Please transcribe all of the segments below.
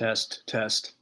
Test, test.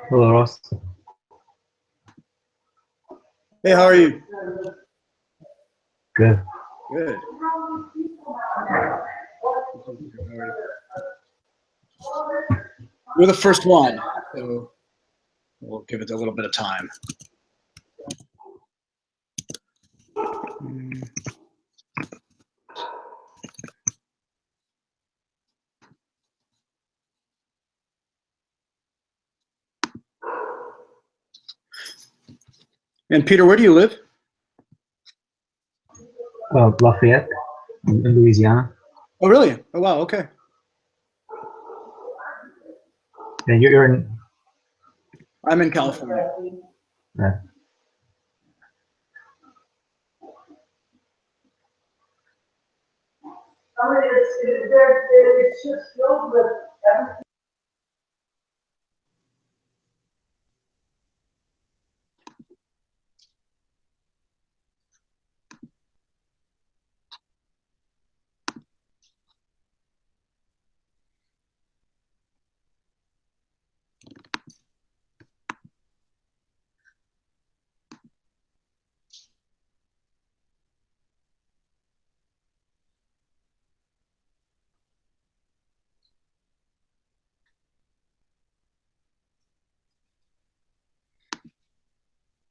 Hello, Ross. Hey, how are you? Good. Good. You're the first one, so we'll give it a little bit of time. And Peter, where do you live? Lafayette in Louisiana. Oh, really? Oh, wow. Okay. And you're in. I'm in California. Right. It's just filled with everything.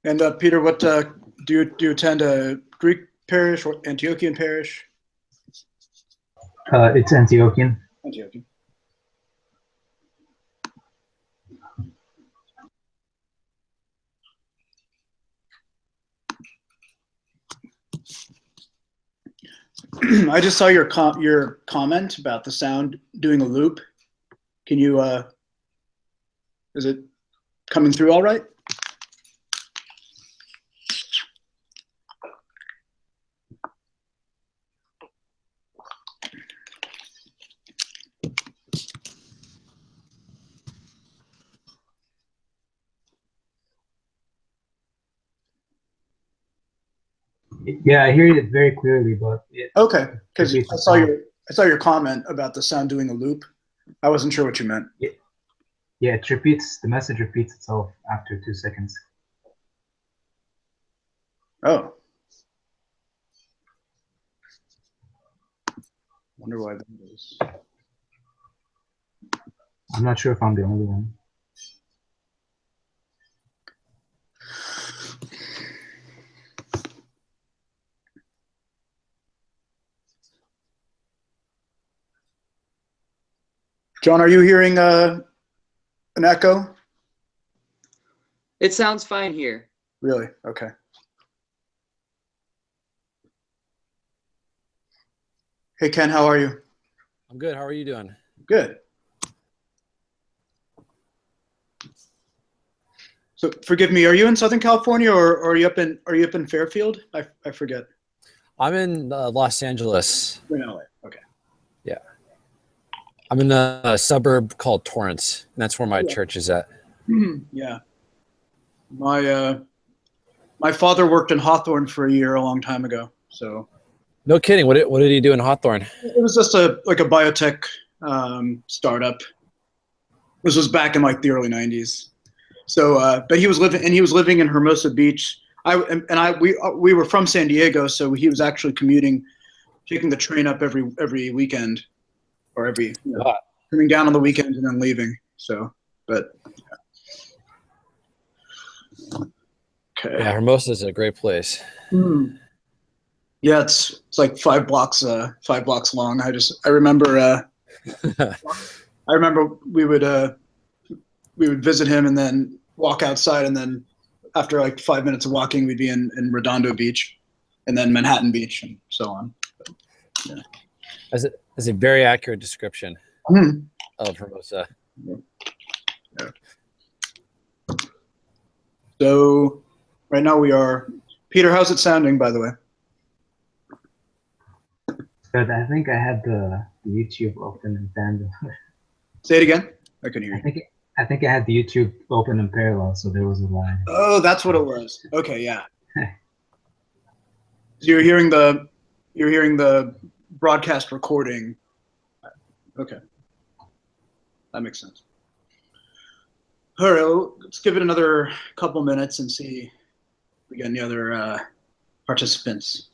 And Peter, what do you attend a Greek parish or Antiochian parish? It's Antiochian. Antiochian. I just saw your comment about the sound doing a loop. Can you? Is it coming through all right? Yeah, I hear it very clearly, but Okay, because repeats I the saw sound. your comment about the sound doing a loop. I wasn't sure what you meant. Yeah, it repeats. The message repeats itself after 2 seconds. Oh, wonder why that is. I'm not sure if I'm the only one. John, are you hearing an echo? It sounds fine here. Really? Okay. Hey, Ken, how are you? I'm good. How are you doing? Good. So forgive me, are you in Southern California or are you up in Fairfield? I forget. I'm in Los Angeles. You're in LA. Okay. Yeah. I'm in a suburb called Torrance, and that's where my church is at. Yeah. My father worked in Hawthorne for a year a long time ago. So No kidding. What did he do in Hawthorne? it was just a biotech startup. This was back in like the early 90s. So but he was living in Hermosa Beach. We were from San Diego, so he was actually commuting, taking the train up every weekend, or coming down on the weekends and then leaving. So, but yeah. Okay. Yeah, Hermosa is a great place. Yeah, it's like 5 blocks long. I remember we would visit him and then walk outside, and then after like 5 minutes of walking, we'd be in Redondo Beach, and then Manhattan Beach, and so on. But, yeah. That's a very accurate description of Hermosa. Yeah. So right now we are. Peter, how's it sounding, by the way? But I think I had the YouTube open in tandem. Say it again. I couldn't hear you. I think I had the YouTube open in parallel, so there was a lag. Oh, that's what it was. Okay, yeah. So you're hearing the broadcast recording. Okay, that makes sense. All right, well, let's give it another couple minutes and see if we get any other participants.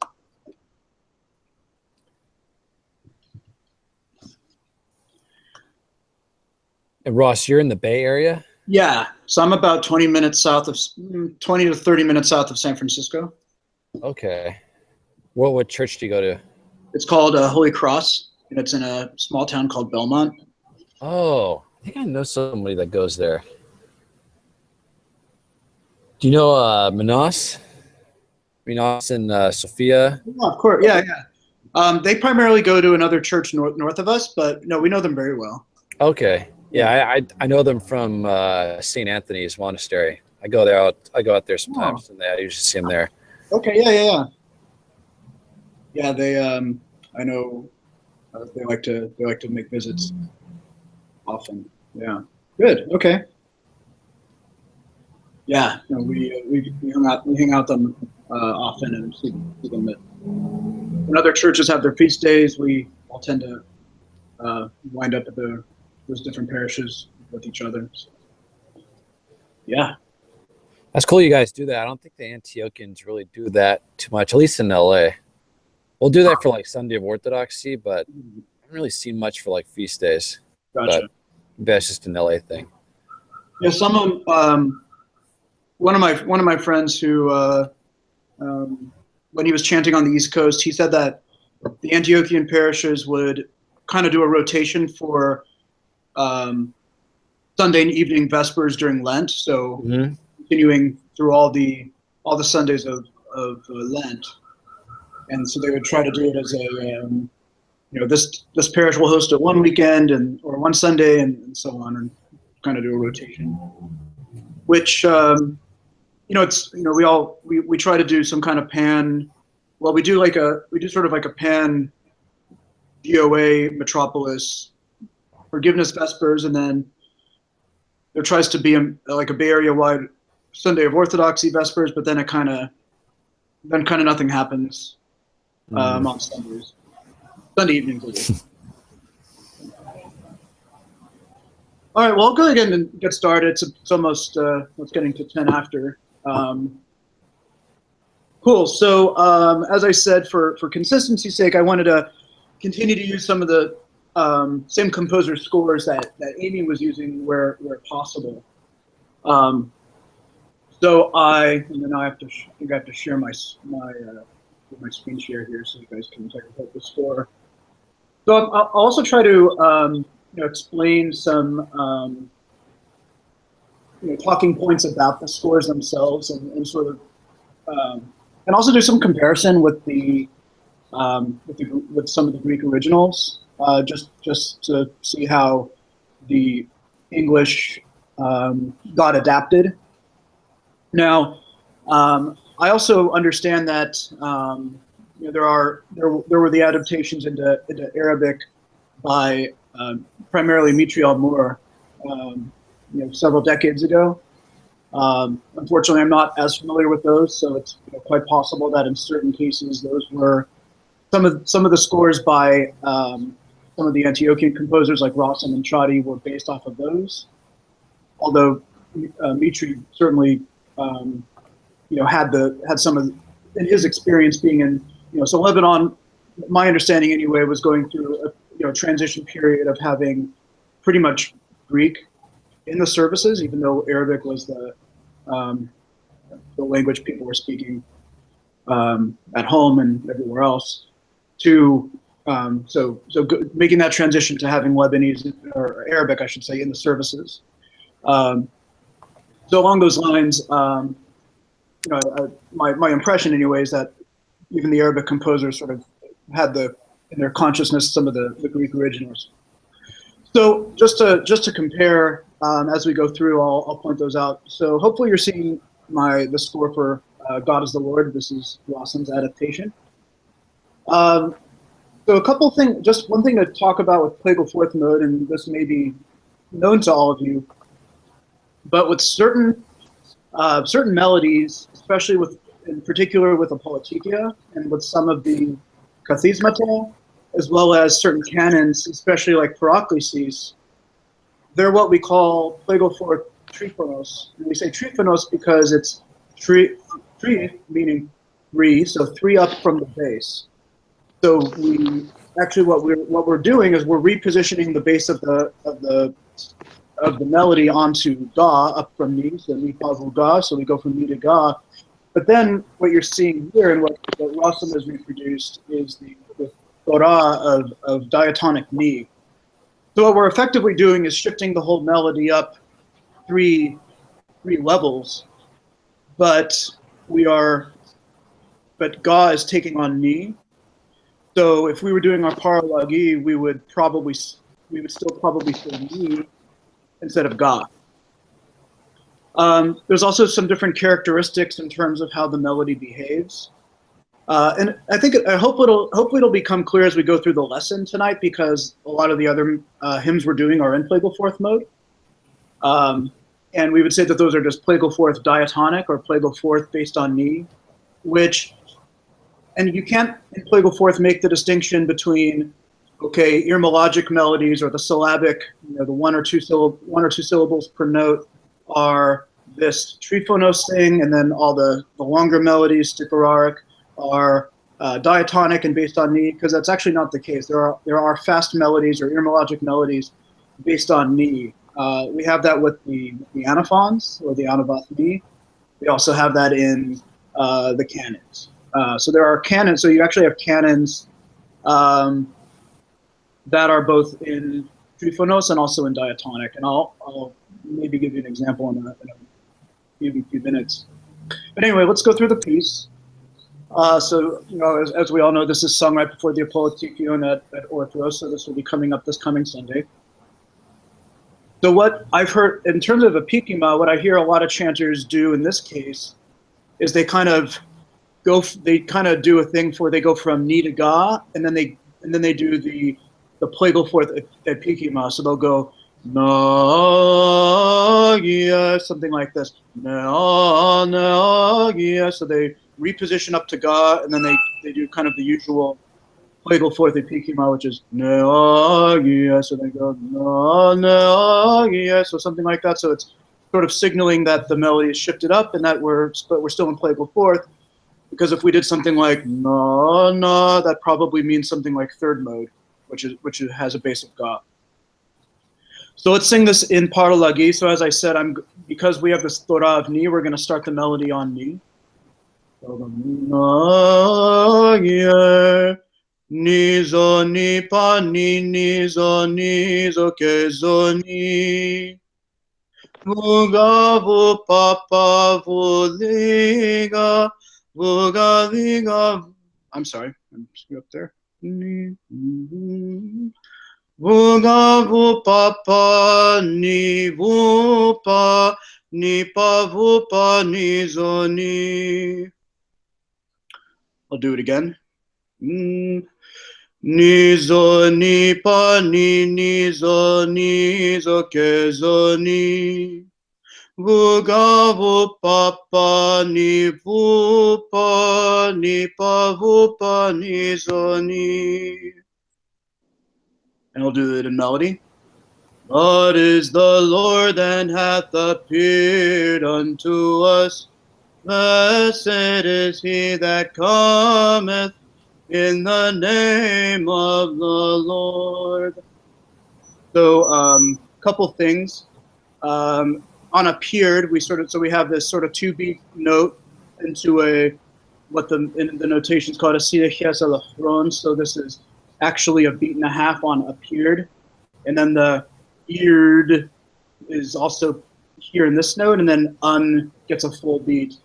And Ross, you're in the Bay Area? Yeah, so I'm about 20 to 30 minutes south of San Francisco. Okay. What church do you go to? It's called Holy Cross, and it's in a small town called Belmont. Oh, I think I know somebody that goes there. Do you know Minos? Minos and Sophia? Oh, of course, yeah. They primarily go to another church north of us, but no, we know them very well. Okay. Yeah, I know them from St. Anthony's Monastery. I go out there sometimes, and I usually see them there. Okay, yeah. Yeah, they I know they like to make visits often. Yeah, good. Okay. Yeah, no, we hang out them often and see them. When other churches have their feast days, we all tend to wind up at those different parishes with each other. So, yeah. That's cool you guys do that. I don't think the Antiochians really do that too much, at least in LA. We'll do that for like Sunday of Orthodoxy, but I haven't really seen much for like feast days. Gotcha. But maybe that's just an LA thing. Yeah, some of one of my friends who when he was chanting on the East Coast, he said that the Antiochian parishes would kind of do a rotation for Sunday evening vespers during Lent. So continuing through all the Sundays of Lent, and so they would try to do it as a this parish will host it one weekend or one Sunday and so on, and kind of do a rotation. Which we try to do some kind of pan. Well, we do sort of like a pan GOA metropolis forgiveness vespers, and then there tries to be like a Bay Area wide Sunday of Orthodoxy vespers, but then kind of nothing happens on Sundays, Sunday evenings. All right, well, I'll go ahead and get started. It's almost it's getting to 10 after. Cool. So as I said, for consistency's sake, I wanted to continue to use some of the same composer scores that Amy was using where possible. So and then I think I have to share my screen share here so you guys can check out the score. So I'll also try to explain some talking points about the scores themselves and sort of and also do some comparison with with some of the Greek originals, just to see how the English got adapted. Now, I also understand that there were the adaptations into Arabic by primarily Mitri al-Moor, several decades ago. Unfortunately, I'm not as familiar with those, so it's quite possible that in certain cases those were some of the scores by some of the Antiochian composers like Rossum and Chadi were based off of those. Although Mitri certainly had some of, in his experience being in so Lebanon, my understanding anyway, was going through a transition period of having pretty much Greek in the services, even though Arabic was the language people were speaking at home and everywhere else, to making that transition to having Lebanese or Arabic, I should say, in the services. So along those lines, my impression anyway is that even the Arabic composers sort of had in their consciousness some of the Greek originals. So just to compare, as we go through, I'll point those out. So hopefully you're seeing the score for God is the Lord. This is Rossum's adaptation. So a couple things, just one thing to talk about with plagal fourth mode, and this may be known to all of you, but with certain melodies, especially in particular with the Politica and with some of the Kathismata, as well as certain canons, especially like Paraclesis, they're what we call plagal fourth triphonos. And we say triphonos because it's tri meaning three, so three up from the bass. So what we're doing is we're repositioning the base of the melody onto ga up from mi, so mi fa vu ga, so we go from mi to ga. But then what you're seeing here and what Rossum has reproduced is the Torah of diatonic mi. So what we're effectively doing is shifting the whole melody up three levels, but ga is taking on mi. So if we were doing our paralagi, we would still probably say mi instead of ga. There's also some different characteristics in terms of how the melody behaves. And hopefully it'll become clear as we go through the lesson tonight, because a lot of the other hymns we're doing are in plagal fourth mode. And we would say that those are just plagal fourth diatonic or plagal fourth based on mi, and you can't in plagal fourth make the distinction between, okay, etymologic melodies or the syllabic, the one or two syllables per note are this triphonos thing, and then all the longer melodies, stipararic, are diatonic and based on mi, because that's actually not the case. There are fast melodies or etymologic melodies based on mi. We have that with the antiphons or the anavath mi. We also have that in the canons. So there are canons. So you actually have canons that are both in triphonos and also in diatonic. And I'll maybe give you an example in a few minutes. But anyway, let's go through the piece. So as we all know, this is sung right before the Apollotikion at Orthros. So this will be coming up this coming Sunday. So what I've heard in terms of epikima, what I hear a lot of chanters do in this case is they kind of do a thing where they go from ni to ga, and then they do the plagal fourth epikima. So they'll go na yeah, something like this, na yeah. So they reposition up to ga, and then they do kind of the usual plagal fourth epikima, which is na yeah. So they go na yeah. So something like that. So it's sort of signaling that the melody is shifted up and that we're still in plagal fourth. Because if we did something like na na, that probably means something like third mode. which has a base of ga. So let's sing this in paralagi. So as I said, because we have this Torah of ni, we're going to start the melody on ni. Ni zo ni pa ni zo ke zo ni. Vuga vu papa vu liga vuga liga. I'm sorry, I'm up there. Vuga vu papa ni vu pa ni zo ni. I'll do it again. Ni zo ni pa ni zo ke zo ni. Vuga vu papa ni vu pa ni zo ni. And I'll do it in melody. God is the Lord and hath appeared unto us. Blessed is he that cometh in the name of the Lord. So, couple things. On appeared, we have this sort of 2-beat note into what in the notation is called a sirechias alachron. So this is actually a beat and a half on appeared, and then the eared is also here in this note, and then gets a full beat.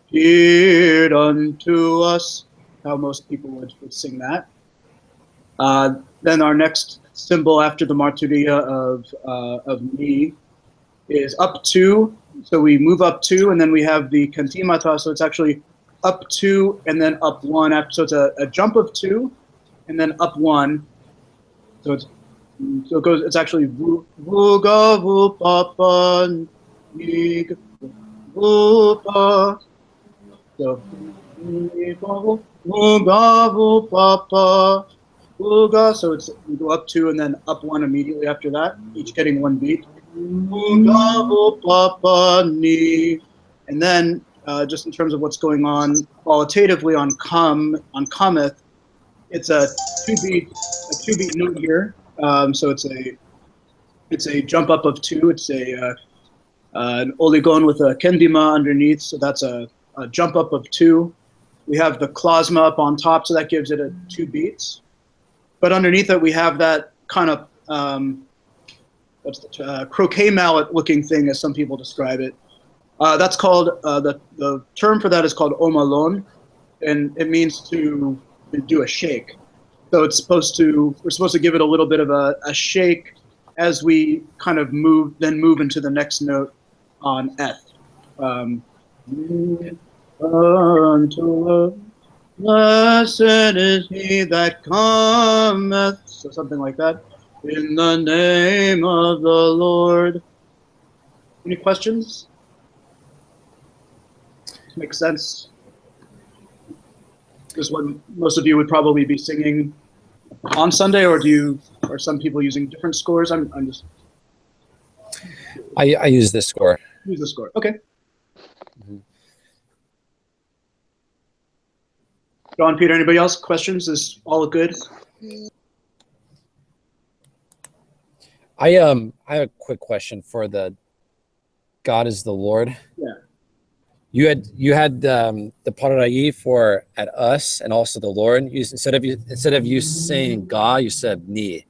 Appeared unto us. How most people would sing that. Then our next symbol after the martyria of mi is up 2. So we move up 2, and then we have the kantimata. So it's actually up 2 and then up 1. So it's a jump of 2 and then up 1. So it goes. It's actually vuga vu papa nig vu pa. So vuga vu papa vuga. So we go up 2 and then up 1 immediately after that, each getting 1 beat. Vuga vu papa ni. And then just in terms of what's going on qualitatively on cometh, it's a 2-beat note here. So it's a jump up of 2. It's an oligon with a kendima underneath. So that's a jump up of 2. We have the klezma up on top, so that gives it 2 beats. But underneath it, we have that kind of croquet mallet looking thing, as some people describe it. That's called the term for that is called omalon, and it means to do a shake. So we're supposed to give it a little bit of a shake as we kind of move into the next note on F. Blessed is he that cometh, so something like that, in the name of the Lord. Any questions? Makes sense. This one most of you would probably be singing on Sunday, or are some people using different scores? I use this score. Use the score. Okay. Mm-hmm. John, Peter, anybody else? Questions? Is all good? I have a quick question for the God is the Lord. Yeah. You had the parai for at us and also the Lord. Instead of you saying God, you said ni.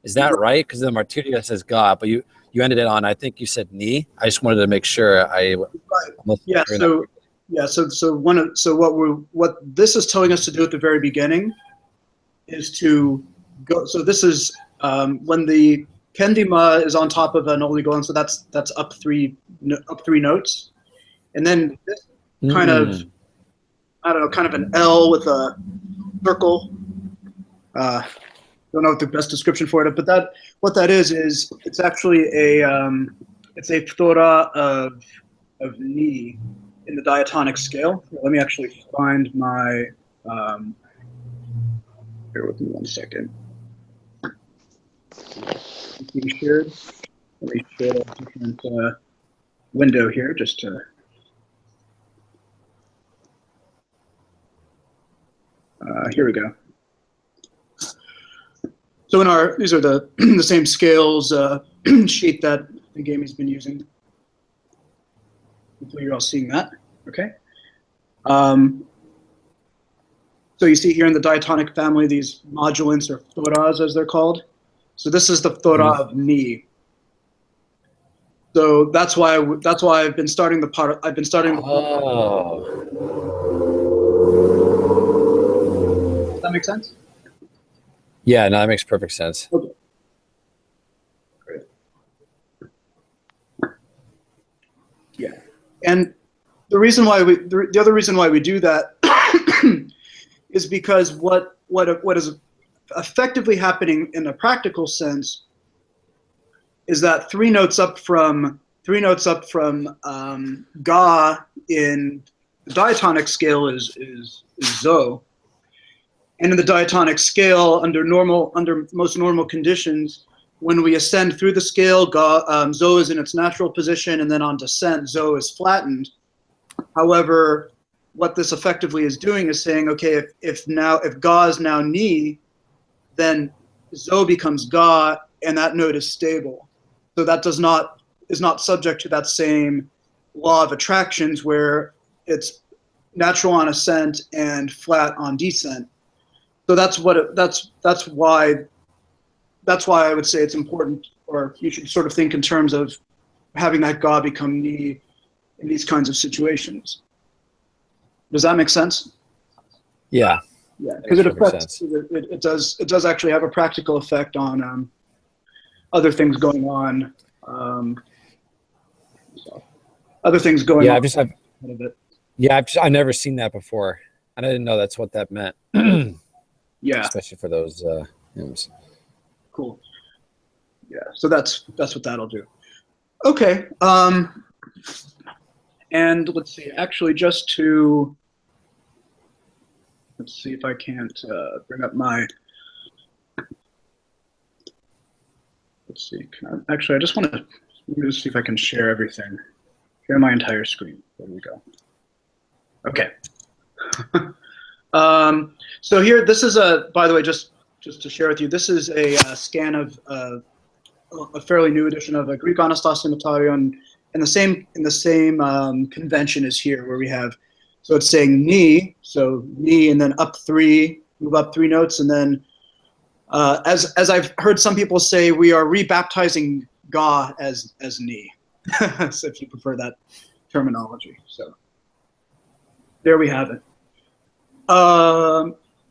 Is that right? Because the martyria says God, but you ended it on. I think you said ni. I just wanted to make sure Yeah. So what this is telling us to do at the very beginning is to go. So this is when the kendima is on top of an oligon. So that's up three notes. And then this kind of, I don't know, kind of an L with a circle. Don't know what the best description for it, but what that is it's actually it's a phthora of ni in the diatonic scale. Let me actually find my. Bear with me 1 second. Being shared. Let me share a different window here just to. Here we go. So these are the the same scales sheet that the game has been using. Hopefully you're all seeing that. Okay. So you see here in the diatonic family these modulants, or thoras as they're called. So this is the thora of ni. So that's why I've been starting the part. I've been starting. Oh. Does that make sense? Yeah, no, that makes perfect sense. Okay. Great. Yeah, and the reason why the other reason why we do that is because what is effectively happening in a practical sense is that three notes up from ga in the diatonic scale is zo, and in the diatonic scale under most normal conditions, when we ascend through the scale, zo is in its natural position, and then on descent, zo is flattened. However, what this effectively is doing is saying, okay, if ga is now ni, then zo becomes ga, and that note is stable. So that is not subject to that same law of attractions where it's natural on ascent and flat on descent. So that's why I would say it's important, or you should sort of think in terms of having that ga become ni in these kinds of situations. Does that make sense? Yeah. Yeah, because it does actually have a practical effect on other things going on. Other things going on. I've never seen that before, and I didn't know that's what that meant. Yeah, especially for those hymns. Cool. Yeah, so that's what that'll do. Okay. And let's see. Actually, let's see if I can't bring up my. Let's see. I just want to see if I can share everything. Share my entire screen. There we go. Okay. So here, this is by the way, just to share with you, this is a scan of a fairly new edition of a Greek Doxastikon, and the same convention is here, where we have, so it's saying ni, so ni, and then move up three notes, and then as I've heard some people say, we are rebaptizing ga as ni, so if you prefer that terminology. So there we have it.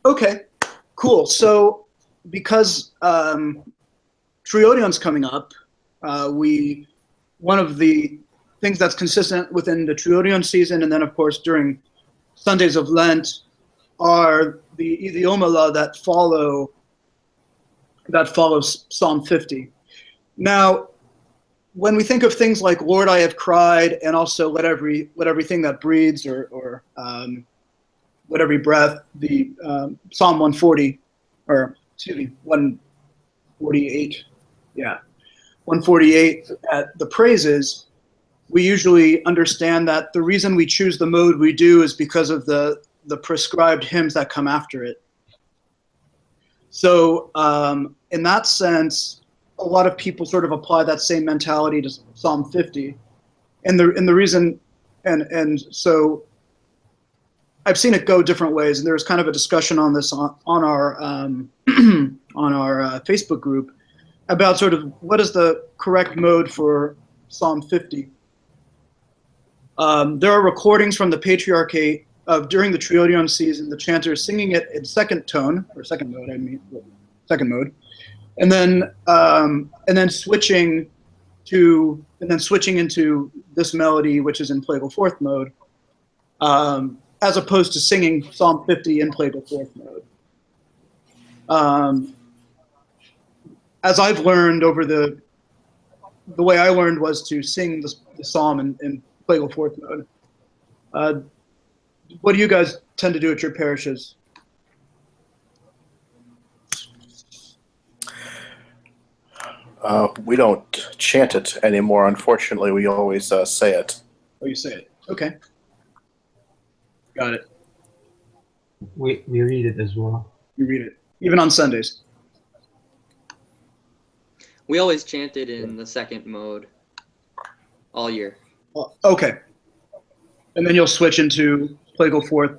Okay, cool. So because Triodion's coming up, one of the things that's consistent within the Triodion season, and then of course during Sundays of Lent, are the Idiomela that follows Psalm 50. Now, when we think of things like "Lord, I have cried," and also "Let everything that breathes," or "Let every breath," the Psalm 140, or excuse me, 148. Yeah, 148 at the praises, we usually understand that the reason we choose the mode we do is because of the prescribed hymns that come after it. So in that sense, a lot of people sort of apply that same mentality to Psalm 50, and the reason, and so I've seen it go different ways, and there's kind of a discussion on this on our on our Facebook group about sort of what is the correct mode for Psalm 50. There are recordings from the Patriarchate of during the Triodion season, the chanters singing it in second mode, and then switching into this melody, which is in plagal fourth mode, as opposed to singing Psalm 50 in plagal fourth mode. As I've learned over the way I learned was to sing the psalm in plagal fourth mode. What do you guys tend to do at your parishes? We don't chant it anymore, unfortunately. We always say it. Oh, you say it. Okay. Got it. We read it as well. You read it. Even on Sundays? We always chanted in the second mode all year. Okay. And then you'll switch into plagal fourth.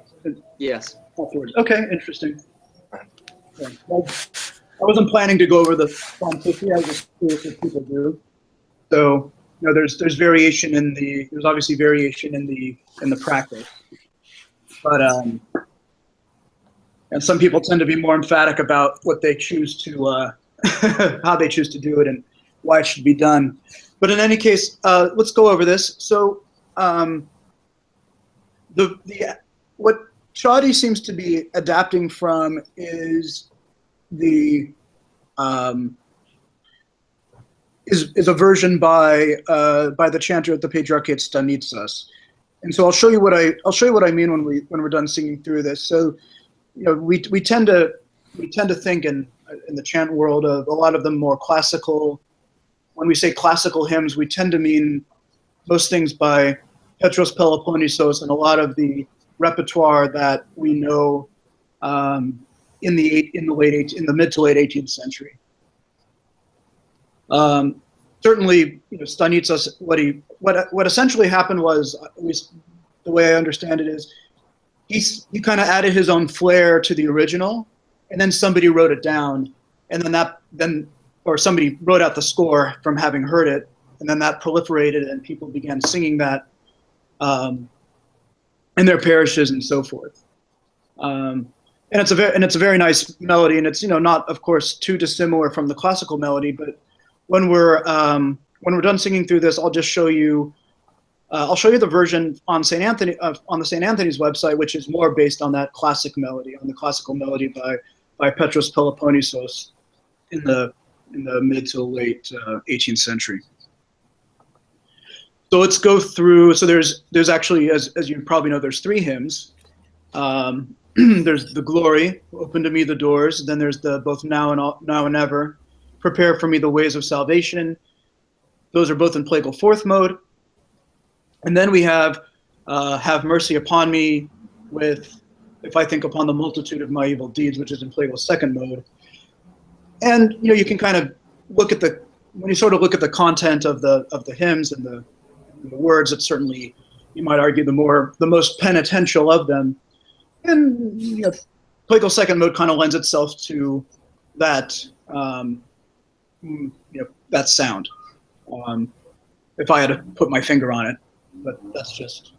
Yes. Afterwards. Okay, interesting. Yeah. Well, I wasn't planning to go over the Psalm 50. I was just curious what people do. So, there's variation in there's obviously variation in the practice, but and some people tend to be more emphatic about what they choose to how they choose to do it and why it should be done. But in any case, let's go over this. So, what Triodion seems to be adapting from is is a version by the chanter at the Patriarchate Stanitsas, and so I'll show you what I mean when we're done singing through this. So, we tend to think in the chant world of a lot of them more classical. When we say classical hymns, we tend to mean most things by Petros Peloponnesos and a lot of the repertoire that we know in the mid to late 18th century. Certainly, Stanitsas, what essentially happened was, at least the way I understand it, is he kind of added his own flair to the original, and then somebody wrote it down, and then somebody wrote out the score from having heard it, and then that proliferated, and people began singing that in their parishes and so forth. And it's a very nice melody, and it's not, of course, too dissimilar from the classical melody. But when we're done singing through this, I'll just show you. I'll show you the version on St. Anthony on the St. Anthony's website, which is more based on that classic melody, on the classical melody by Petros Peloponnesos in the mid to late 18th century. So let's go through. So there's actually, as you probably know, there's 3 hymns. There's the Glory, Open to Me the Doors. Then there's the Both Now and Ever, Prepare for Me the Ways of Salvation. Those are both in plagal fourth mode. And then we have Mercy Upon Me with If I Think Upon the Multitude of My Evil Deeds, which is in plagal second mode. And you can kind of look at when you sort of look at the content of the hymns and the words, it's certainly, you might argue, the most penitential of them. And plagal second mode kind of lends itself to that that sound. If I had to put my finger on it, but that's just,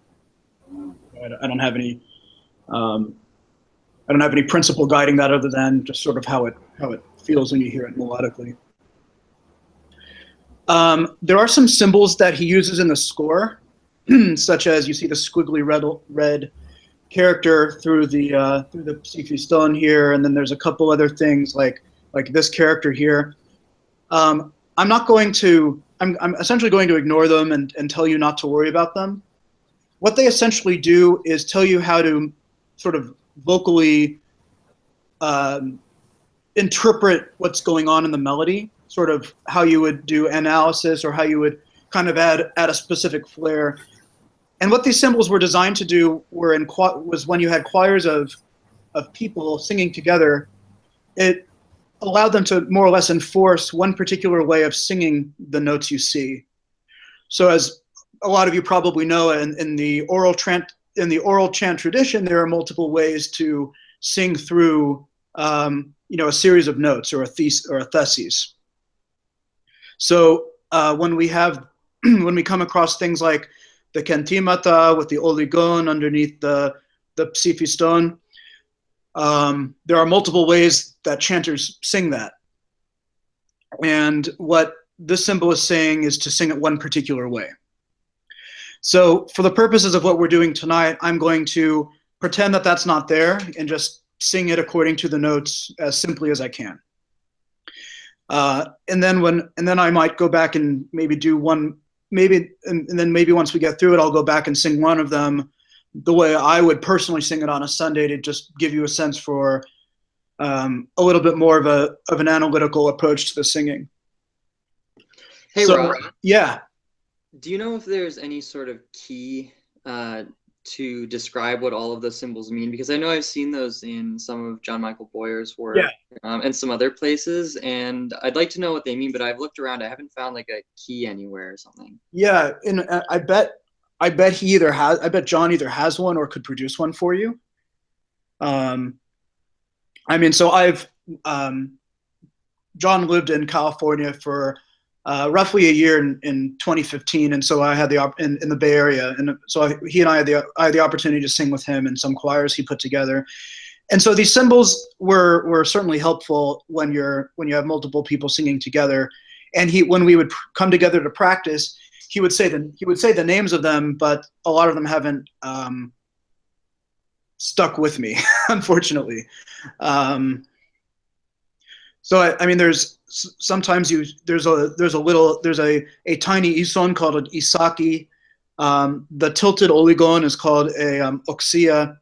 I don't have any principle guiding that other than just sort of how it feels when you hear it melodically. There are some symbols that he uses in the score, such as you see the squiggly red character through the Psifiston here, and then there's a couple other things like this character here. I'm essentially going to ignore them and tell you not to worry about them. What they essentially do is tell you how to sort of vocally interpret what's going on in the melody, sort of how you would do analysis or how you would kind of add a specific flair. And what these symbols were designed to do was when you had choirs of people singing together, it allowed them to more or less enforce one particular way of singing the notes you see. So as a lot of you probably know, in the oral chant tradition, there are multiple ways to sing through a series of notes or a theses. So when we come across things like the Kentimata with the Oligon underneath the Psifiston, there are multiple ways that chanters sing that. And what this symbol is saying is to sing it one particular way. So for the purposes of what we're doing tonight, I'm going to pretend that that's not there and just sing it according to the notes as simply as I can. And then I might go back and maybe do one, and then maybe once we get through it, I'll go back and sing one of them the way I would personally sing it on a Sunday, to just give you a sense for a little bit more of an analytical approach to the singing. Hey, So, Rob. yeah. Do you know if there's any sort of key to describe what all of those symbols mean? Because I know I've seen those in some of John Michael Boyer's work, Yeah. And some other places, and I'd like to know what they mean, but I've looked around. I haven't found like a key anywhere or something. Yeah, and I bet John either has one or could produce one for you. I mean, so John lived in California for roughly a year in 2015, and so I had in the Bay Area, and so he and I had the opportunity to sing with him in some choirs he put together. And so these symbols were certainly helpful when you have multiple people singing together. And when we would come together to practice, he would say the names of them, but a lot of them haven't stuck with me, unfortunately. So I mean, there's a tiny ison called an isaki. The tilted oligon is called a oxia.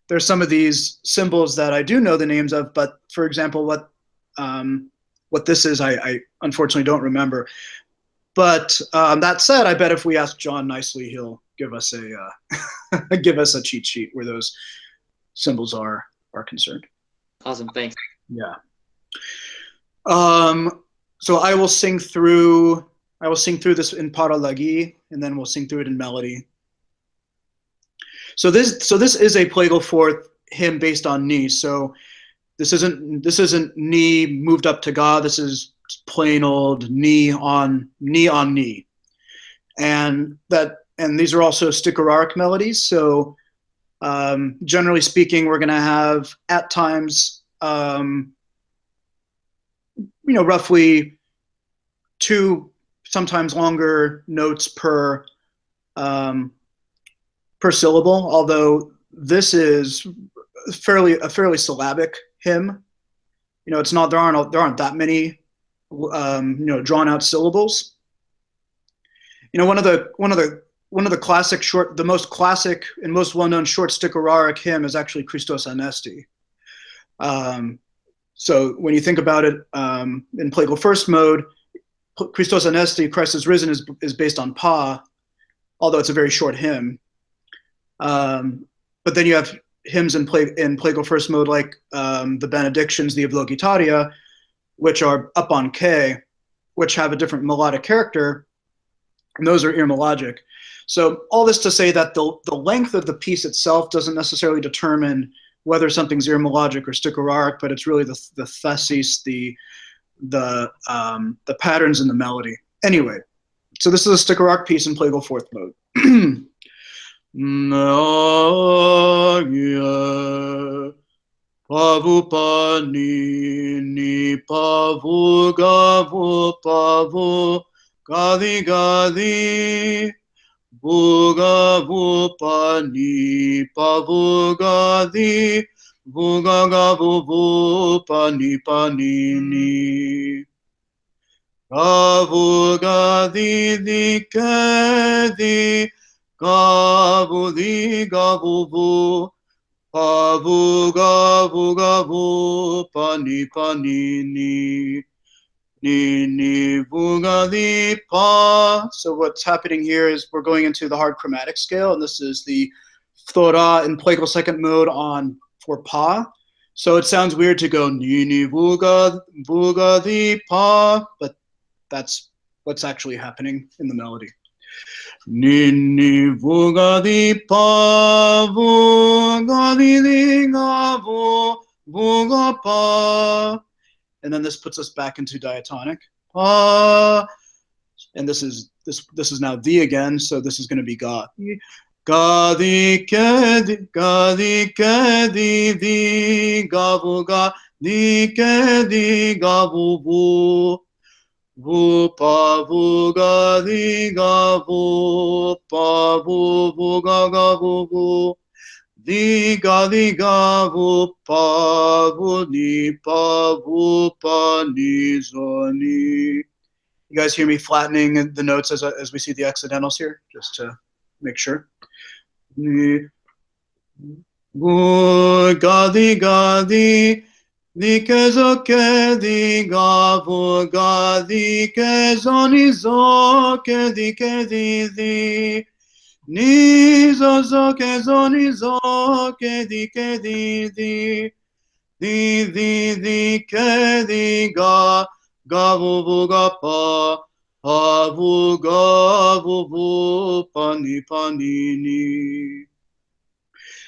There's some of these symbols that I do know the names of, but for example, what this is, I unfortunately don't remember. But that said, I bet if we ask John nicely, he'll give us a cheat sheet where those symbols are concerned. Awesome, thanks. Yeah. So I will sing through this in paralagi, and then we'll sing through it in melody. So this is a plagal fourth hymn based on ni. So this isn't ni moved up to God. This is plain old ni on ni. And these are also stichoraric melodies. So generally speaking, we're going to have at times roughly 2, sometimes longer notes per syllable, although this is a fairly syllabic hymn. It's not, there aren't that many drawn out syllables. One of the classic the most classic and most well-known short stichoraric hymn is actually Christos Anesti. So when you think about it, in plagal first mode, Christos Anesti, Christ is risen, is based on pa, although it's a very short hymn. But then you have hymns in plagal first mode like the benedictions, the Eulogitaria, which are up on K, which have a different melodic character, and those are irmologic. So all this to say that the length of the piece itself doesn't necessarily determine whether something's irmologic or stichoraric, but it's really the thesis, the patterns in the melody. Anyway, so this is a stichoraric piece in plagal fourth mode. Pavu pani ni pavu gavu pavu gadi gadi buga vu pani pavu gadi buga gavu vu pani pani ni gavu gadi di kedi gavu di gavu vu pavu gavu gavu pani pani ni ni vuga di pa. So what's happening here is we're going into the hard chromatic scale, and this is the phthora in plagal second mode for pa. So it sounds weird to go ni vuga di pa, but that's what's actually happening in the melody. Ni vuga di pa vuga di gavu vuga pa. And then this puts us back into diatonic. And this is now the again, so this is going to be ga. Ga di ke di di gavu ga di ke di gavu vu vu pa vu ga di gavu pa vu vu ga gavu vu. Diga diga vu pa vu ni zoni. You guys hear me flattening the notes as we see the accidentals here, just to make sure. Gadi gadi di kezo ke di gavu gadi ke zoni zo ke di di. Ni zo zo ke zo ni zo ke di di ke di ga vu ga pa vu ga vu pa ni ni.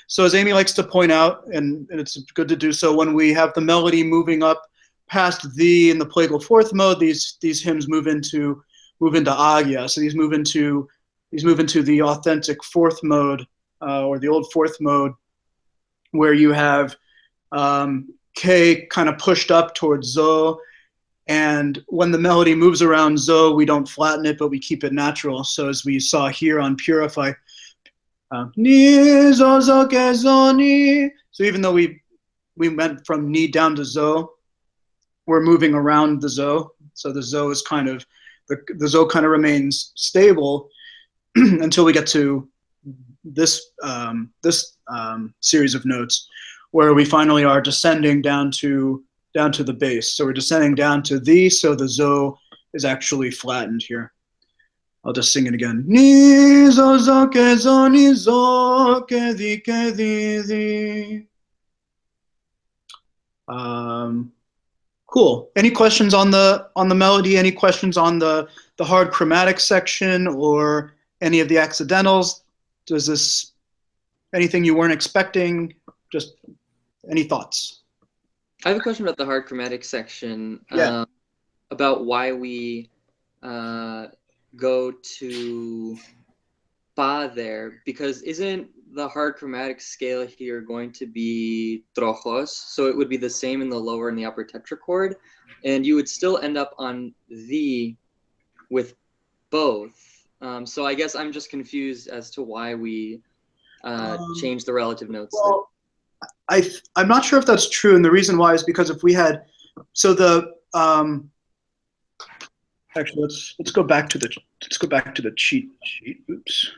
So as Amy likes to point out, and it's good to do so, when we have the melody moving up past the in the plagal fourth mode, these hymns move into agya. So these move into the authentic fourth mode, or the old fourth mode, where you have K kind of pushed up towards Zo, and when the melody moves around Zo, we don't flatten it, but we keep it natural. So as we saw here on Purify, Ni zo zo ke zo ni. So even though we went from Ni down to Zo, we're moving around the Zo. So the Zo is kind of the Zo kind of remains stable until we get to this series of notes, where we finally are descending down to the bass. So we're descending down to the, so the Zo is actually flattened here. I'll just sing it again. Ni zo zo ke zo ni zo ke di. Cool. Any questions on the melody? Any questions on the hard chromatic section or any of the accidentals? Does this anything you weren't expecting? Just any thoughts? I have a question about the hard chromatic section. Yeah. About why we go to fa there, because isn't the hard chromatic scale here going to be trojos? So it would be the same in the lower and the upper tetrachord, and you would still end up on the with both. So I guess I'm just confused as to why we change the relative notes. Well, I'm not sure if that's true, and the reason why is because if we had, so the actually let's go back to the cheat sheet. Oops.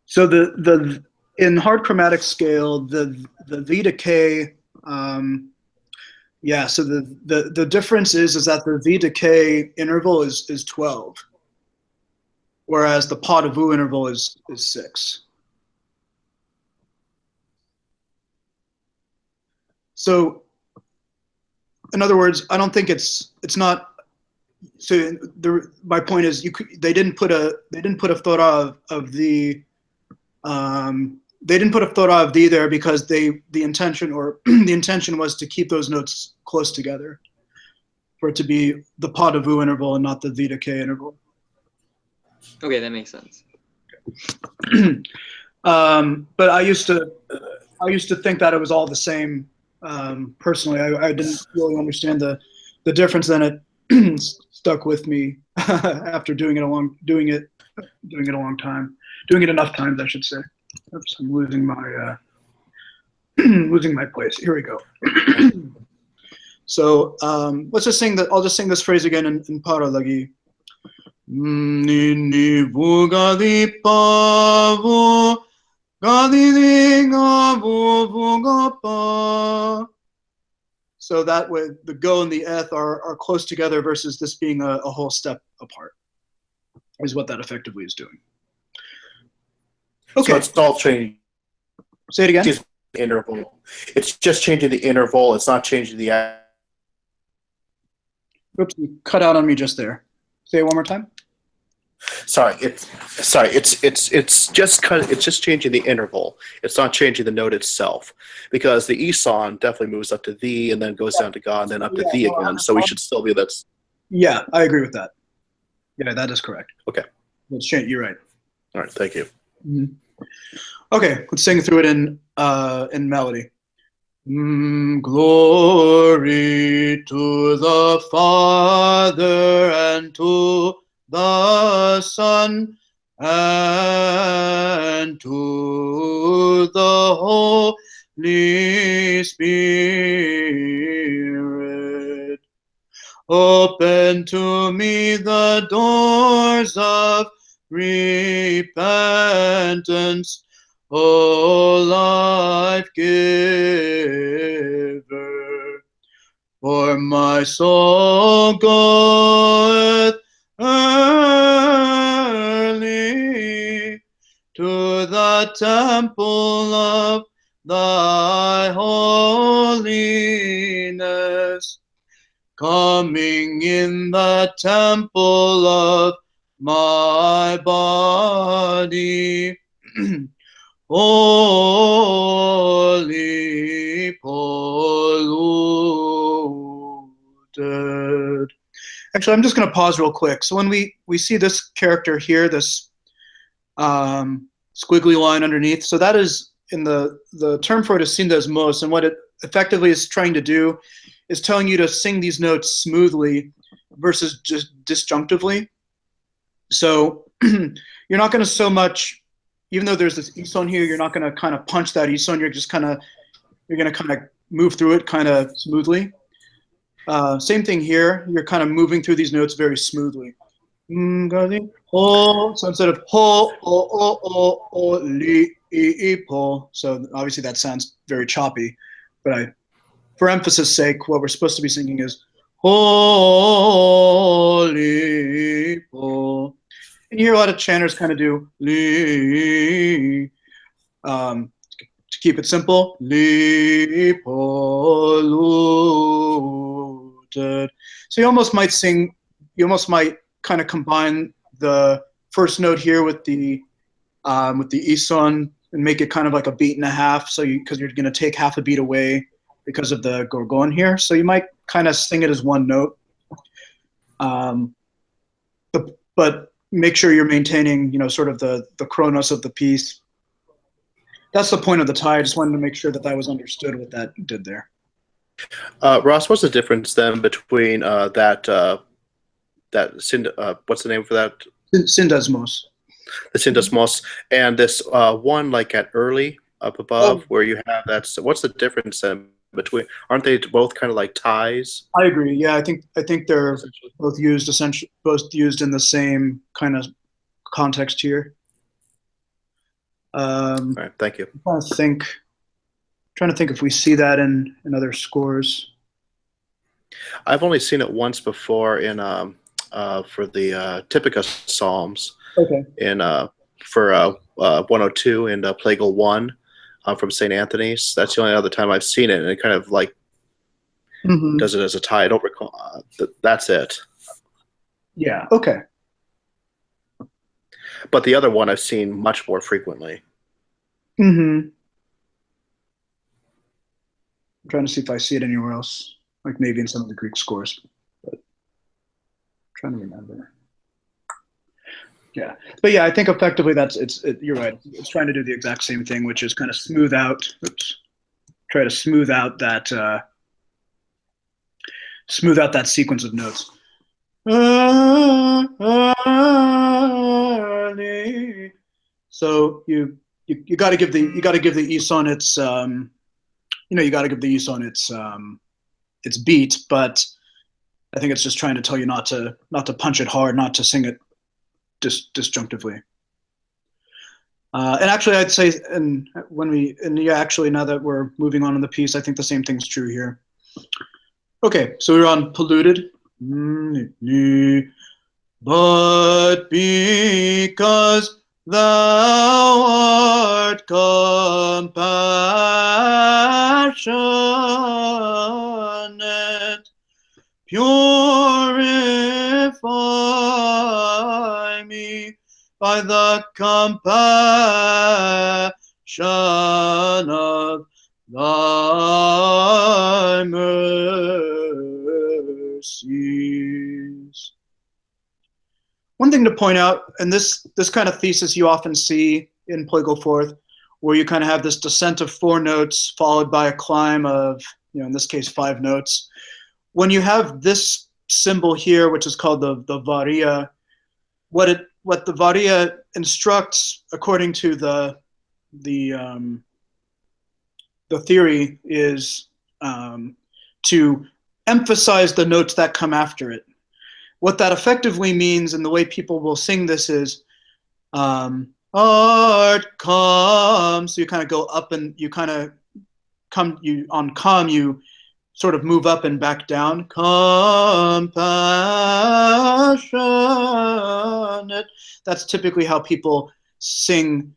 So the in hard chromatic scale, the V to K, yeah. So the difference is that the V to K interval is 12, whereas the pa to vu interval is 6. So, in other words, I don't think it's not. So my point is, they didn't put a Torah of the they didn't put a Torah of the there because the intention was to keep those notes close together, for it to be the pa to vu interval and not the V to K interval. Okay, that makes sense. But I used to think that it was all the same. Personally, I didn't really understand the difference. Then it stuck with me after doing it enough times, I should say. Oops, I'm losing my place. Here we go. So let's just sing that. I'll just sing this phrase again in Paralagi. Nini vugadi pavu gadi pa. So that way the go and the eth are close together versus this being a whole step apart, is what that effectively is doing. Okay. So it's all changing. Say it again. The interval. It's just changing the interval. It's not changing the. Oops, you cut out on me just there. Say it one more time. It's just changing the interval. It's not changing the note itself, because the Eson definitely moves up to the and then goes down to God and then up to the again. So we should still be that. Yeah, I agree with that. Yeah, that is correct. Okay. Let's change. You're right. All right. Thank you. Mm-hmm. Okay, let's sing through it in melody. Glory to the Father and to the Son and to the Holy Spirit. Open to me the doors of repentance, O life giver. For my soul goeth early the temple of thy holiness, coming in the temple of my body. Wholly polluted. Actually, I'm just going to pause real quick. So when we see this character here, this squiggly line underneath, so that is in the term for it is syndesmos, and what it effectively is trying to do is telling you to sing these notes smoothly versus just disjunctively. So you're not going to so much, even though there's this ison here, you're not going to kind of punch that ison. You're just you're going to kind of move through it kind of smoothly. Same thing here. You're kind of moving through these notes very smoothly. So instead of ho, li, po. So obviously that sounds very choppy, but for emphasis sake, what we're supposed to be singing is holy po. And you hear a lot of chanters kind of do li. To keep it simple, li polluted. So you almost might kind of combine the first note here with the ison and make it kind of like a beat and a half. So because you're going to take half a beat away because of the gorgon here. So you might kind of sing it as one note. But make sure you're maintaining, sort of the chronos of the piece. That's the point of the tie. I just wanted to make sure that was understood what that did there. Ross, what's the difference then between what's the name for that? Syndesmos. The syndesmos, and this one like at early up above where you have that. So what's the difference then between? Aren't they both kind of like ties? I agree. Yeah, I think they're both used in the same kind of context here. All right, thank you. I'm trying to think if we see that in other scores. I've only seen it once before in for the Typica Psalms. Okay. In for 102 and Plagal 1 from St. Anthony's. That's the only other time I've seen it, and it kind of like does it as a tie. I don't recall. That's it. Yeah. Okay. But the other one I've seen much more frequently. I'm trying to see if I see it anywhere else, like maybe in some of the Greek scores. But I'm trying to remember. Yeah, but yeah, I think effectively you're right. It's trying to do the exact same thing, which is kind of smooth out. Try to smooth out that sequence of notes. So you got to give the ison its its beat, but I think it's just trying to tell you not to punch it hard, not to sing it disjunctively. And actually, I'd say, actually, now that we're moving on in the piece, I think the same thing's true here. Okay, so we're on polluted. But because thou art compassionate, purify me by the compassion of thy mercies. One thing to point out, and this kind of thesis you often see in Plagal Fourth, where you kind of have this descent of 4 notes followed by a climb of, in this case, 5 notes. When you have this symbol here, which is called the varia, what the varia instructs, according to the theory, is to emphasize the notes that come after it. What that effectively means, and the way people will sing this, is art come. So you kind of go up, and you kind of come. You sort of move up and back down. Compassionate. That's typically how people sing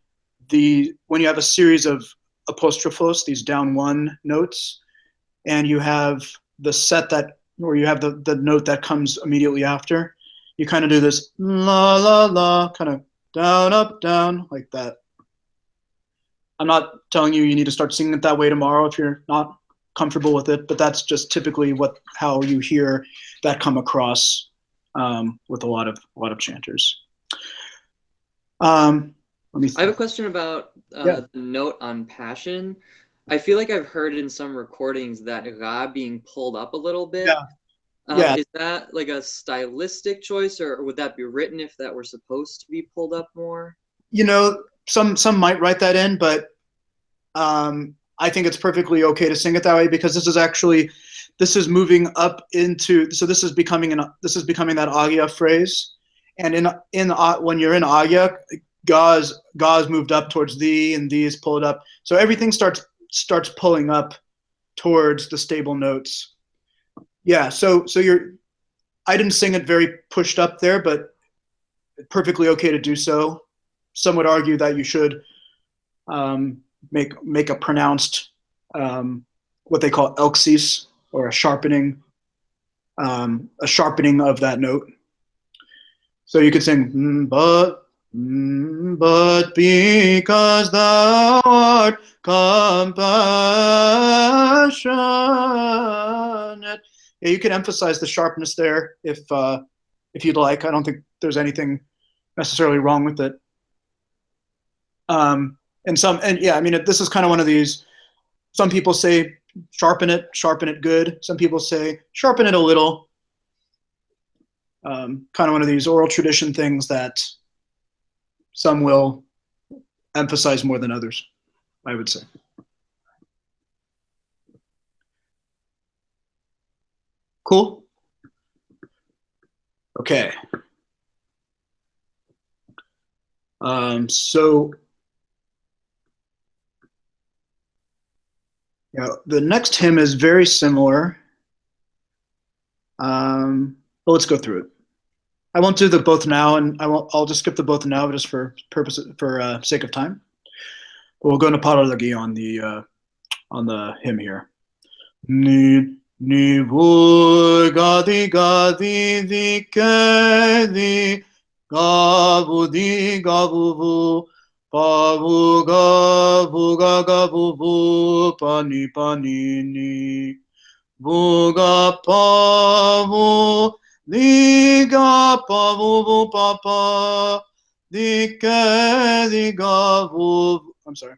when you have a series of apostrophos, these down one notes, and you have the set where you have the note that comes immediately after, you kind of do this la la la, kind of down up down like that. I'm not telling you need to start singing it that way tomorrow if you're not comfortable with it, but that's just typically how you hear that come across with a lot of chanters. I have a question about the note on passion. I feel like I've heard in some recordings that Ra being pulled up a little bit. Yeah. Is that like a stylistic choice, or would that be written if that were supposed to be pulled up more? Some might write that in, but I think it's perfectly okay to sing it that way, because this is moving up into, so this is becoming that agya phrase, and when you're in agya, ga's moved up towards thee, and thee is pulled up, so everything starts pulling up towards the stable notes. Yeah, so I didn't sing it very pushed up there, but perfectly okay to do so. Some would argue that you should make a pronounced what they call elxis, or a sharpening of that note. So you could sing but because thou art compassionate. Yeah, you can emphasize the sharpness there if you'd like. I don't think there's anything necessarily wrong with it. This is kind of one of these. Some people say sharpen it good. Some people say sharpen it a little. Kind of one of these oral tradition things that some will emphasize more than others, I would say. Cool? Okay. So the next hymn is very similar, but let's go through it. I won't do the both now, and I'll just skip the both now just for sake of time. But we'll go into paralagi on the hymn here. Ni gadi di kedi gavu di gavu pavu gavu gavu pani pani ni buga pavu diga pavu papa dike gavu. I'm sorry.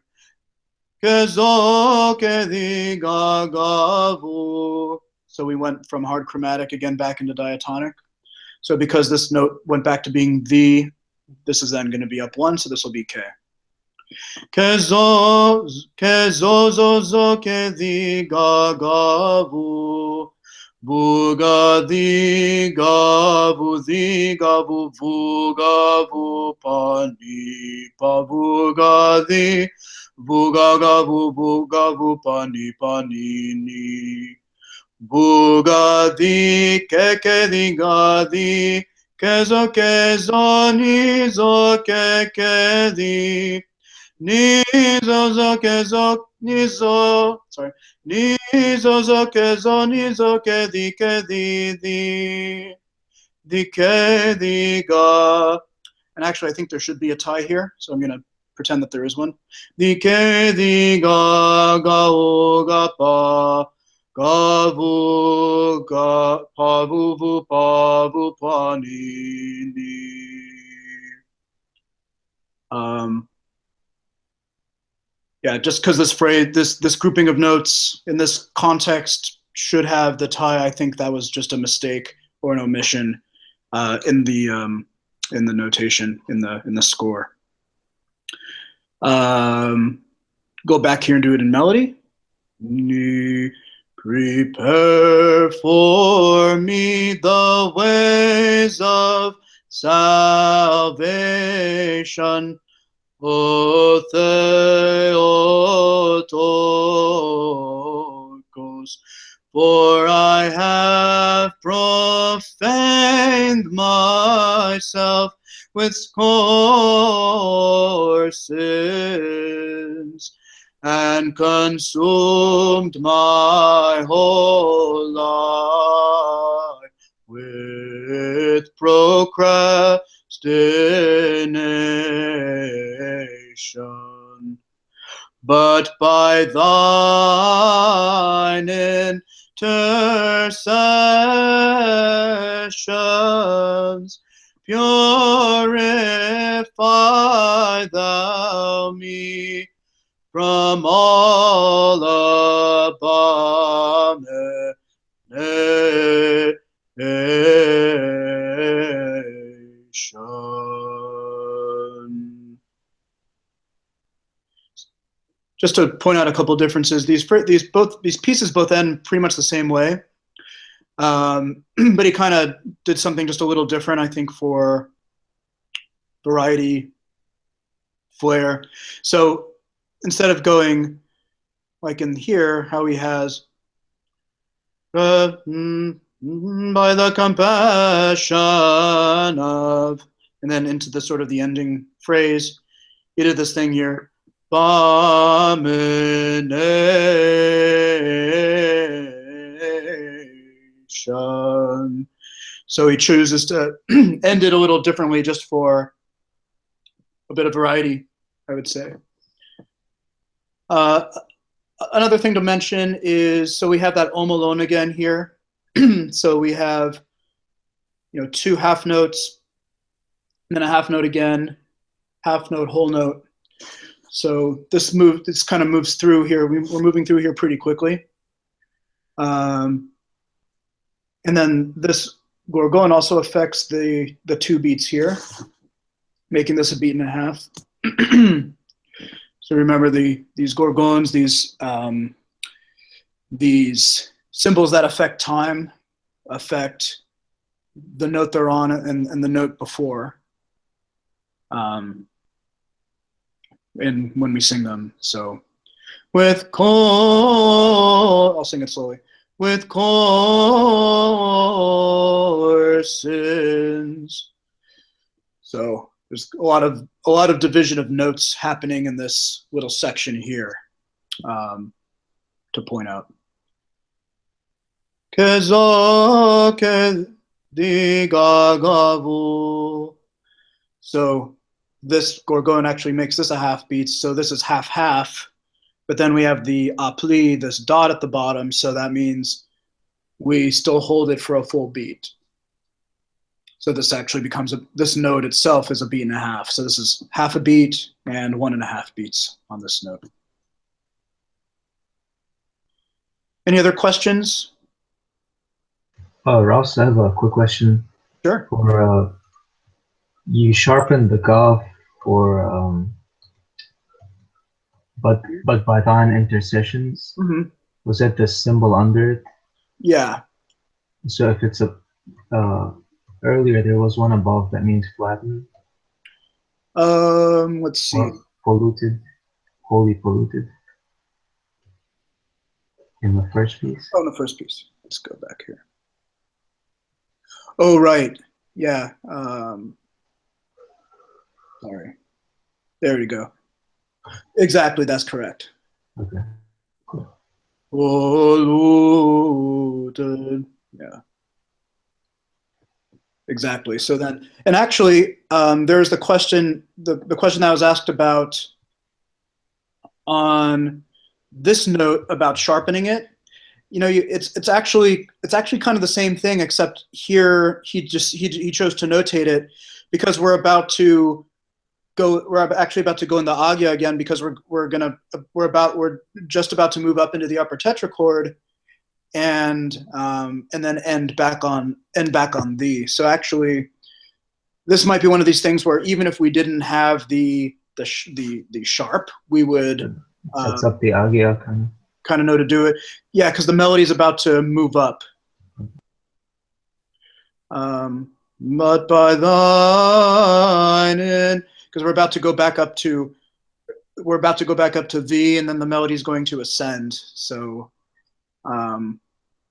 So we went from hard chromatic again back into diatonic. So because this note went back to being the, this is then going to be up one, so this will be K. Kezo ke di gavu buga di gavu vu gavu pani pavuga di buga gavu pani pani ni buga di keke di gadi kezo nizo keke di nizo kezo nizo, sorry, nizo kezo nizo kedi di ga. And actually, I think there should be a tie here, so I'm going to pretend that there is one. Di kedi ga o ga pa gavu ga pavu pavu pani ni. Yeah, just because this phrase, this grouping of notes in this context should have the tie. I think that was just a mistake or an omission in the notation in the score. Go back here and do it in melody. Prepare for me the ways of salvation. O Theotokos, For I have profaned myself with courses, and consumed my whole life with procrastination. But by thine intercessions purify thou me from all abomination. Just to point out a couple differences, these pieces both end pretty much the same way, but he kind of did something just a little different, I think, for variety, flair. So instead of going like in here, how he has by the compassion of, and then into the sort of the ending phrase, he did this thing here. Abomination. So he chooses to end it a little differently just for a bit of variety, I would say. Another thing to mention is, so we have that omalon again here. So we have, two half notes, and then a half note again, half note, whole note. So this kind of moves through here. We're moving through here pretty quickly. And then this gorgon also affects the 2 beats here, making this a beat and a half. So remember these gorgons, these symbols that affect time, affect the note they're on and the note before. And when we sing them, so with I'll sing it slowly. With courses. So there's a lot of division of notes happening in this little section here, to point out. So this gorgon actually makes this a half beat, so this is half-half, but then we have the apli, this dot at the bottom, so that means we still hold it for a full beat. So this actually becomes this note itself is a beat and a half. So this is half a beat and 1.5 beats on this note. Any other questions? Ross, I have a quick question. Sure. For you sharpened the gav for but by thine intercessions. Mm-hmm. Was that the symbol under it? Yeah. So if it's a earlier there was one above that means flattened. Let's see. Or polluted, wholly polluted. In the first piece. Oh, in the first piece. Let's go back here. Oh, right. Yeah. Sorry. There you go. Exactly, that's correct. Okay. Cool. Polluted. Yeah. Exactly. So then, and actually, there's the question, the question that was asked about on this note about sharpening it. It's actually kind of the same thing, except here he chose to notate it because we're actually about to go in the agya again, because we're just about to move up into the upper tetrachord, and then end back on the. So actually, this might be one of these things where even if we didn't have the sharp, we would sets up the agya kind of know to do it. Yeah, because the melody is about to move up. But by thine, because we're about to go back up to thee, and then the melody is going to ascend. So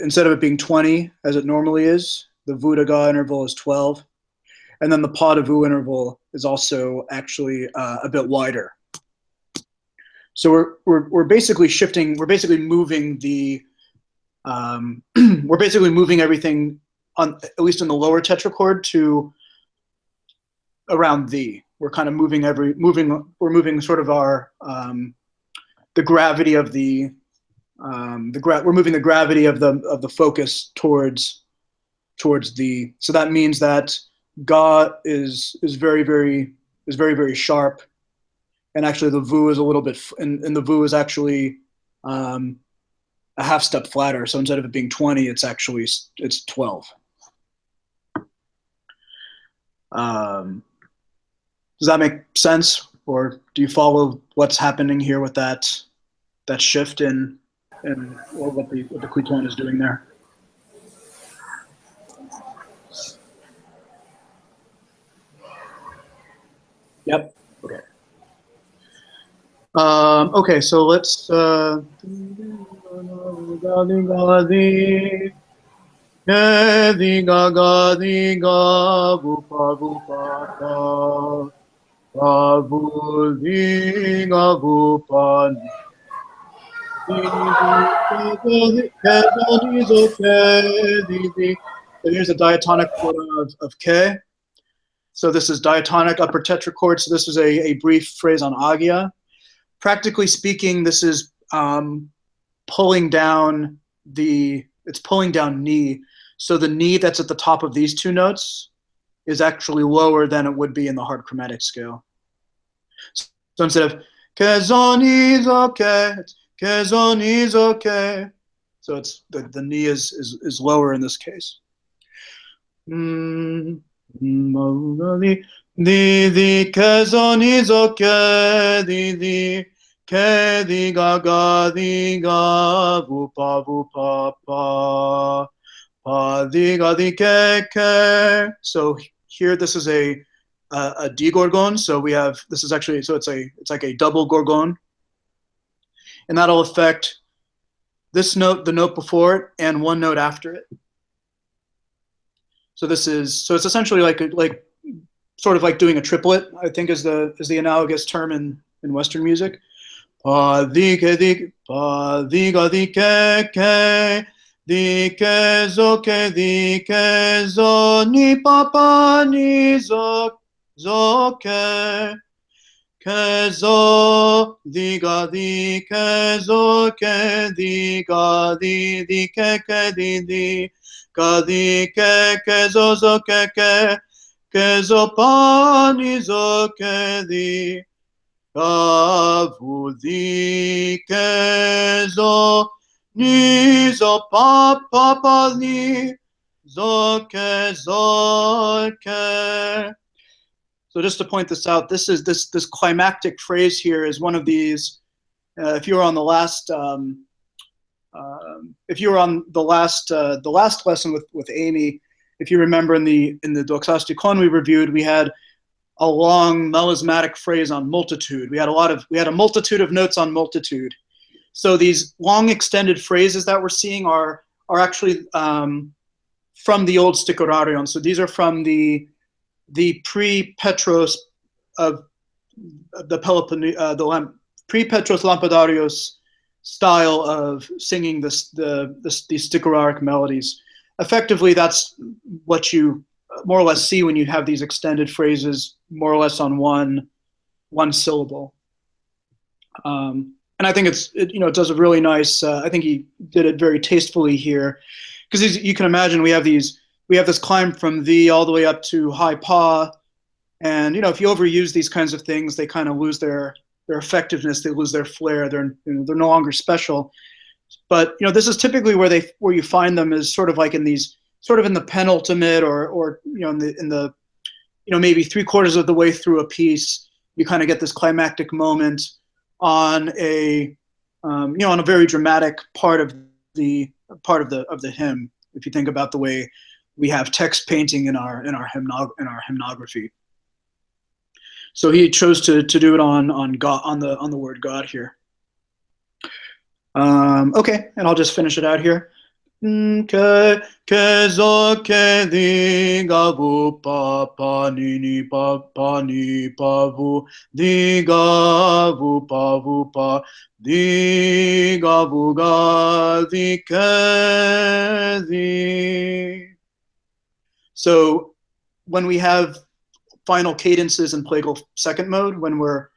instead of it being 20 as it normally is, the vu to ga interval is 12, and then the pa to vu interval is also actually a bit wider. So we're basically shifting. We're basically moving the. We're basically moving everything on, at least in the lower tetrachord, to around the. We're kind of moving We're moving sort of our the gravity of the. We're moving the gravity of the focus towards the. So that means that ga is very sharp. And actually, the vu is a little bit, and the vu is actually a half step flatter. So instead of it being 20, it's 12. Does that make sense, or do you follow what's happening here with that shift in what the Cliton is doing there? Yep. Okay. Okay, so let's here's a diatonic chord of K. So this is diatonic upper tetrachord. So this is a brief phrase on agia. Practically speaking, this is pulling down ni. So the ni that's at the top of these two notes is actually lower than it would be in the hard chromatic scale. So instead of kezoni's okay, it's kezoni's okay. So it's the ni is lower in this case. Di kezoni's okay, di ke di ga vu pa pa di ga di ke. So here this is a D gorgon. So we have, this is actually, so it's like a double gorgon, and that'll affect this note, the note before it, and one note after it. So it's essentially like sort of like doing a triplet, I think is the analogous term in Western music. Pa di ga di ke di ke zo ni pa ni zo ke zo di ga di ke zo ke di ga di ke di ga di ke zo ke zo pa ni zo ke di ga vu di ke zo ni zo pa ni zo ke. So just to point this out, this climactic phrase here is one of these. If you were on the last lesson with Amy, if you remember in the Doxastikon we reviewed, we had a long melismatic phrase on multitude. We had a multitude of notes on multitude. So these long extended phrases that we're seeing are actually from the old Stichorarion. So these are from the pre-Petros of the pre-Petros Lampedarios style of singing these Stichoraric melodies. Effectively, that's what you more or less see when you have these extended phrases more or less on one syllable. And I think it does a really nice, I think he did it very tastefully here, because you can imagine we have this climb from the all the way up to high pa, and if you overuse these kinds of things, they kind of lose their effectiveness, they lose their flair, they're no longer special. But this is typically where you find them, is sort of like in the penultimate or in the maybe 3/4 of the way through a piece, you kind of get this climactic moment on a very dramatic part of the hymn. If you think about the way we have text painting in our hymnography, so he chose to do it on God, on the word God here. Okay, and I'll just finish it out here. Kezo ke gavu pa pa ni pa vu pa gavu ga di. So when we have final cadences in plagal second mode, when we're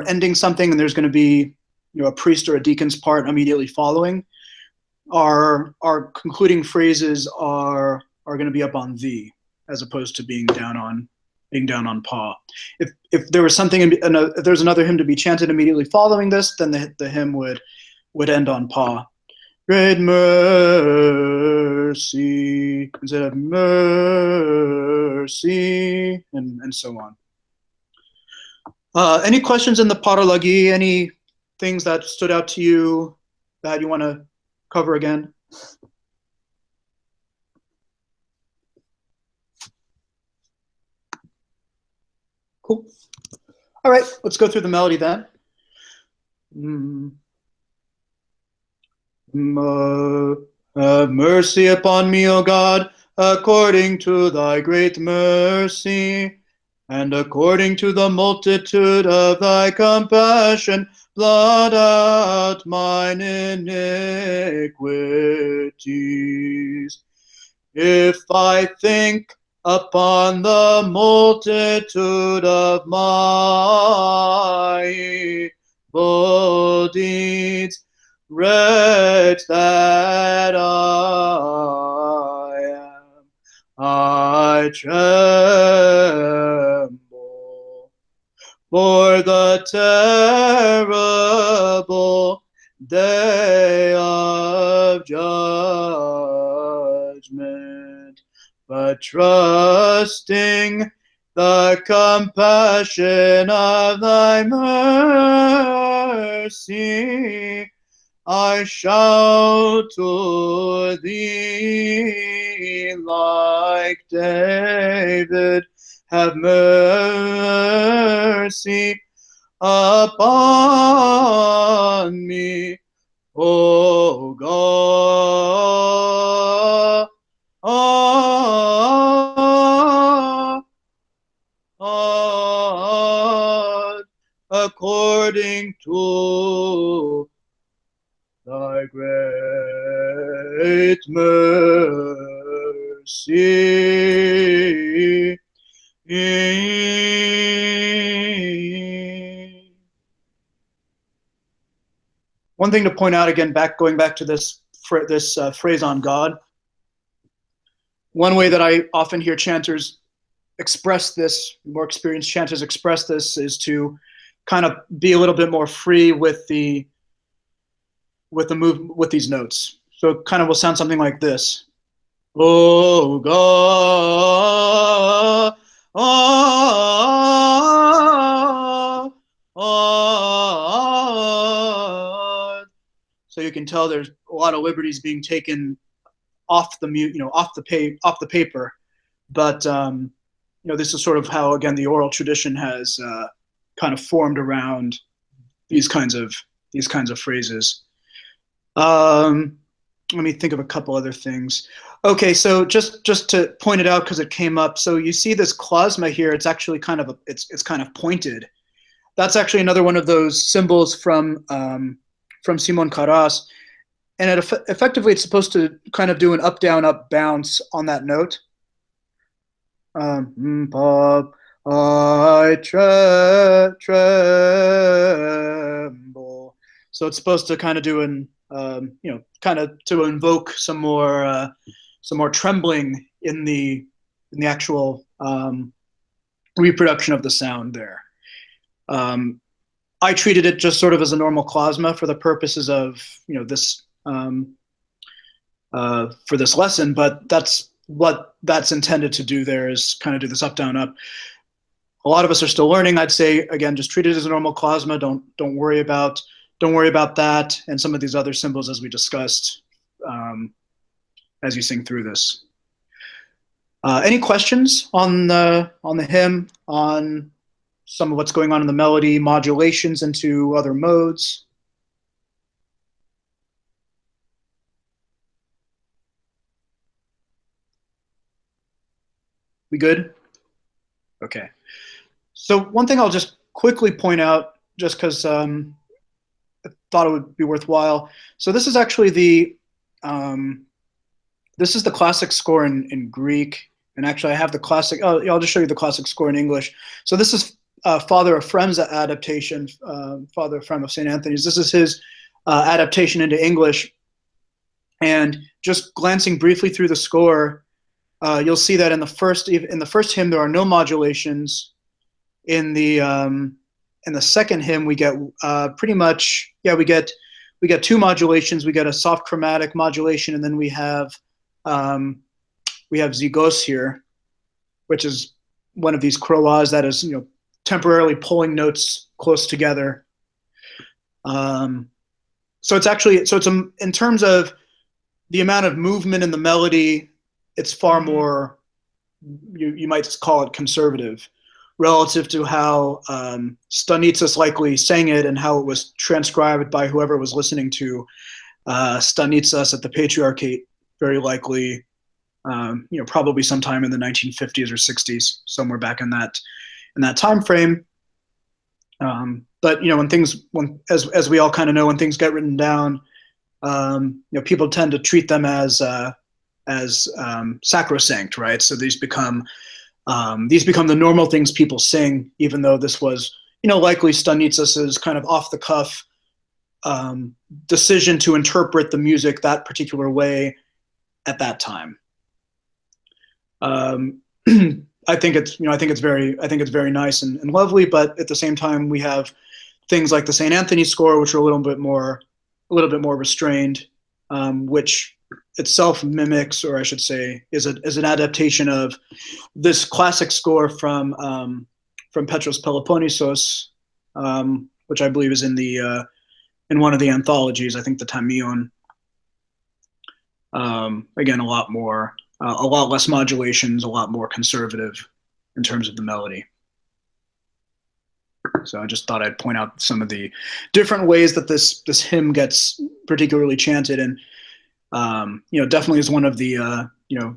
ending something and there's going to be a priest or a deacon's part immediately following, our concluding phrases are going to be up on thee as opposed to being down on pa. If there was something, if there's another hymn to be chanted immediately following this, then the hymn would end on pa. Great mercy instead of mercy, and so on. Any questions in the Paralagi? Any things that stood out to you that you want to cover again? Cool. All right, let's go through the melody then. Have mercy upon me, O God, according to thy great mercy, and according to the multitude of thy compassion, blot out mine iniquities. If I think upon the multitude of my evil deeds, wretch that I am, I tremble for the terrible day of judgment, but trusting the compassion of thy mercy, I shout to thee like David, have mercy upon me, O God. According to thy great mercy. One thing to point out again, going back to this phrase on God. One way that I often hear chanters express this, more experienced chanters express this, is to kind of be a little bit more free with these notes. So it kind of will sound something like this. Oh God, so you can tell there's a lot of liberties being taken off the off the paper, but this is sort of how, again, the oral tradition has kind of formed around these kinds of phrases. Let me think of a couple other things. Okay, so just to point it out because it came up. So you see this klasma here. It's actually kind of it's kind of pointed. That's actually another one of those symbols from Simon Caras, and effectively it's supposed to kind of do an up down up bounce on that note. I tremble. So it's supposed to kind of do an kind of to invoke some more trembling in the actual reproduction of the sound there. I treated it just sort of as a normal klasma for the purposes of this for this lesson, but that's what that's intended to do there, is kind of do this up down up. A lot of us are still learning. I'd say, again, just treat it as a normal klasma. Don't worry about that and some of these other symbols as we discussed as you sing through this. Any questions on the hymn, on some of what's going on in the melody, modulations into other modes? We good? Okay. So one thing I'll just quickly point out, just because I thought it would be worthwhile. So this is actually this is the classic score in Greek, and actually I have the classic. Oh, I'll just show you the classic score in English. So this is Father Ephraim's adaptation. Father Ephraim of St. Anthony's. This is his adaptation into English. And just glancing briefly through the score, you'll see that in the first hymn there are no modulations. In the second hymn we get pretty much we get two modulations. We get a soft chromatic modulation, and then we have zygos here, which is one of these kroas that is temporarily pulling notes close together. So it's in terms of the amount of movement in the melody, it's far more, you might call it conservative, relative to how Stanitsas likely sang it and how it was transcribed by whoever was listening to Stanitsas at the Patriarchate, very likely, probably sometime in the 1950s or 60s, somewhere back in that time frame. But as we all kind of know, when things get written down, people tend to treat them as sacrosanct, right? So these become the normal things people sing, even though this was, likely Stanitsas's kind of off the cuff decision to interpret the music that particular way at that time. I think it's very nice and lovely, but at the same time we have things like the St. Anthony score, which are a little bit more restrained, which itself mimics, or I should say, is an adaptation of this classic score from Petros Peloponnesos, which I believe is in one of the anthologies. I think the Tamion. Again, a lot less modulations, a lot more conservative in terms of the melody. So I just thought I'd point out some of the different ways that this hymn gets particularly chanted, and definitely is one of the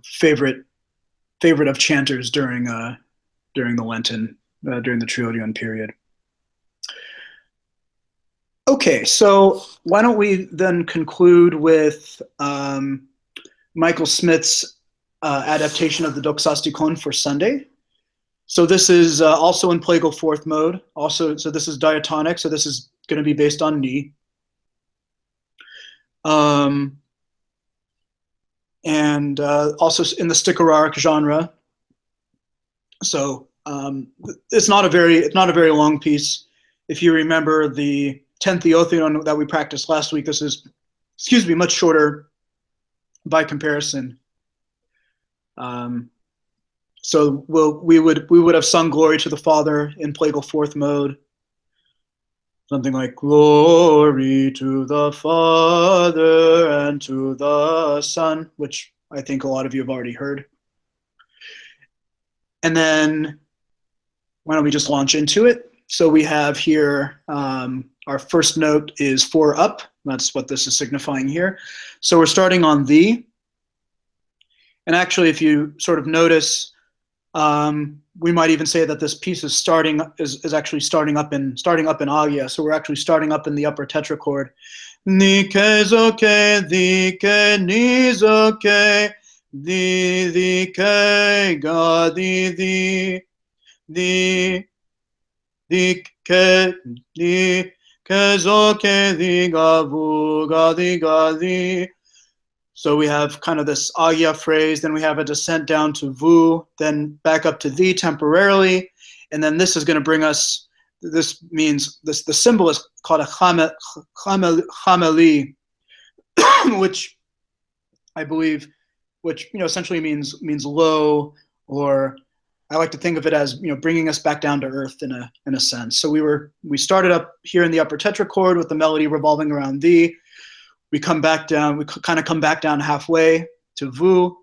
favorite of chanters during the Lenten, during the Triodion period. Okay, so why don't we then conclude with Michael Smith's adaptation of the Doxastikon for Sunday. So this is also in plagal fourth mode. So this is diatonic. So this is going to be based on ni. And also in the Sticherark genre. So it's not a very long piece. If you remember the 10th Theotheon that we practiced last week, this is, much shorter by comparison. So we would have sung Glory to the Father in plagal fourth mode. Something like Glory to the Father and to the Son, which I think a lot of you have already heard. And then why don't we just launch into it? So we have here, our first note is 4 up. That's what this is signifying here. So we're starting on thee. And actually, if you sort of notice, we might even say that this piece is actually starting up in agia. So we're actually starting up in the upper tetrachord. Nike zoke, dike nizoke, di ke ga di ke zoke di gavu ga di. So we have kind of this agia phrase, then we have a descent down to vu, then back up to thee temporarily, and then this is going to bring us, this means, the symbol is called a chameli, which I believe, essentially means low, or I like to think of it as, bringing us back down to earth in a sense. So we started up here in the upper tetrachord with the melody revolving around thee. We come back down, we kind of come back down halfway to vu,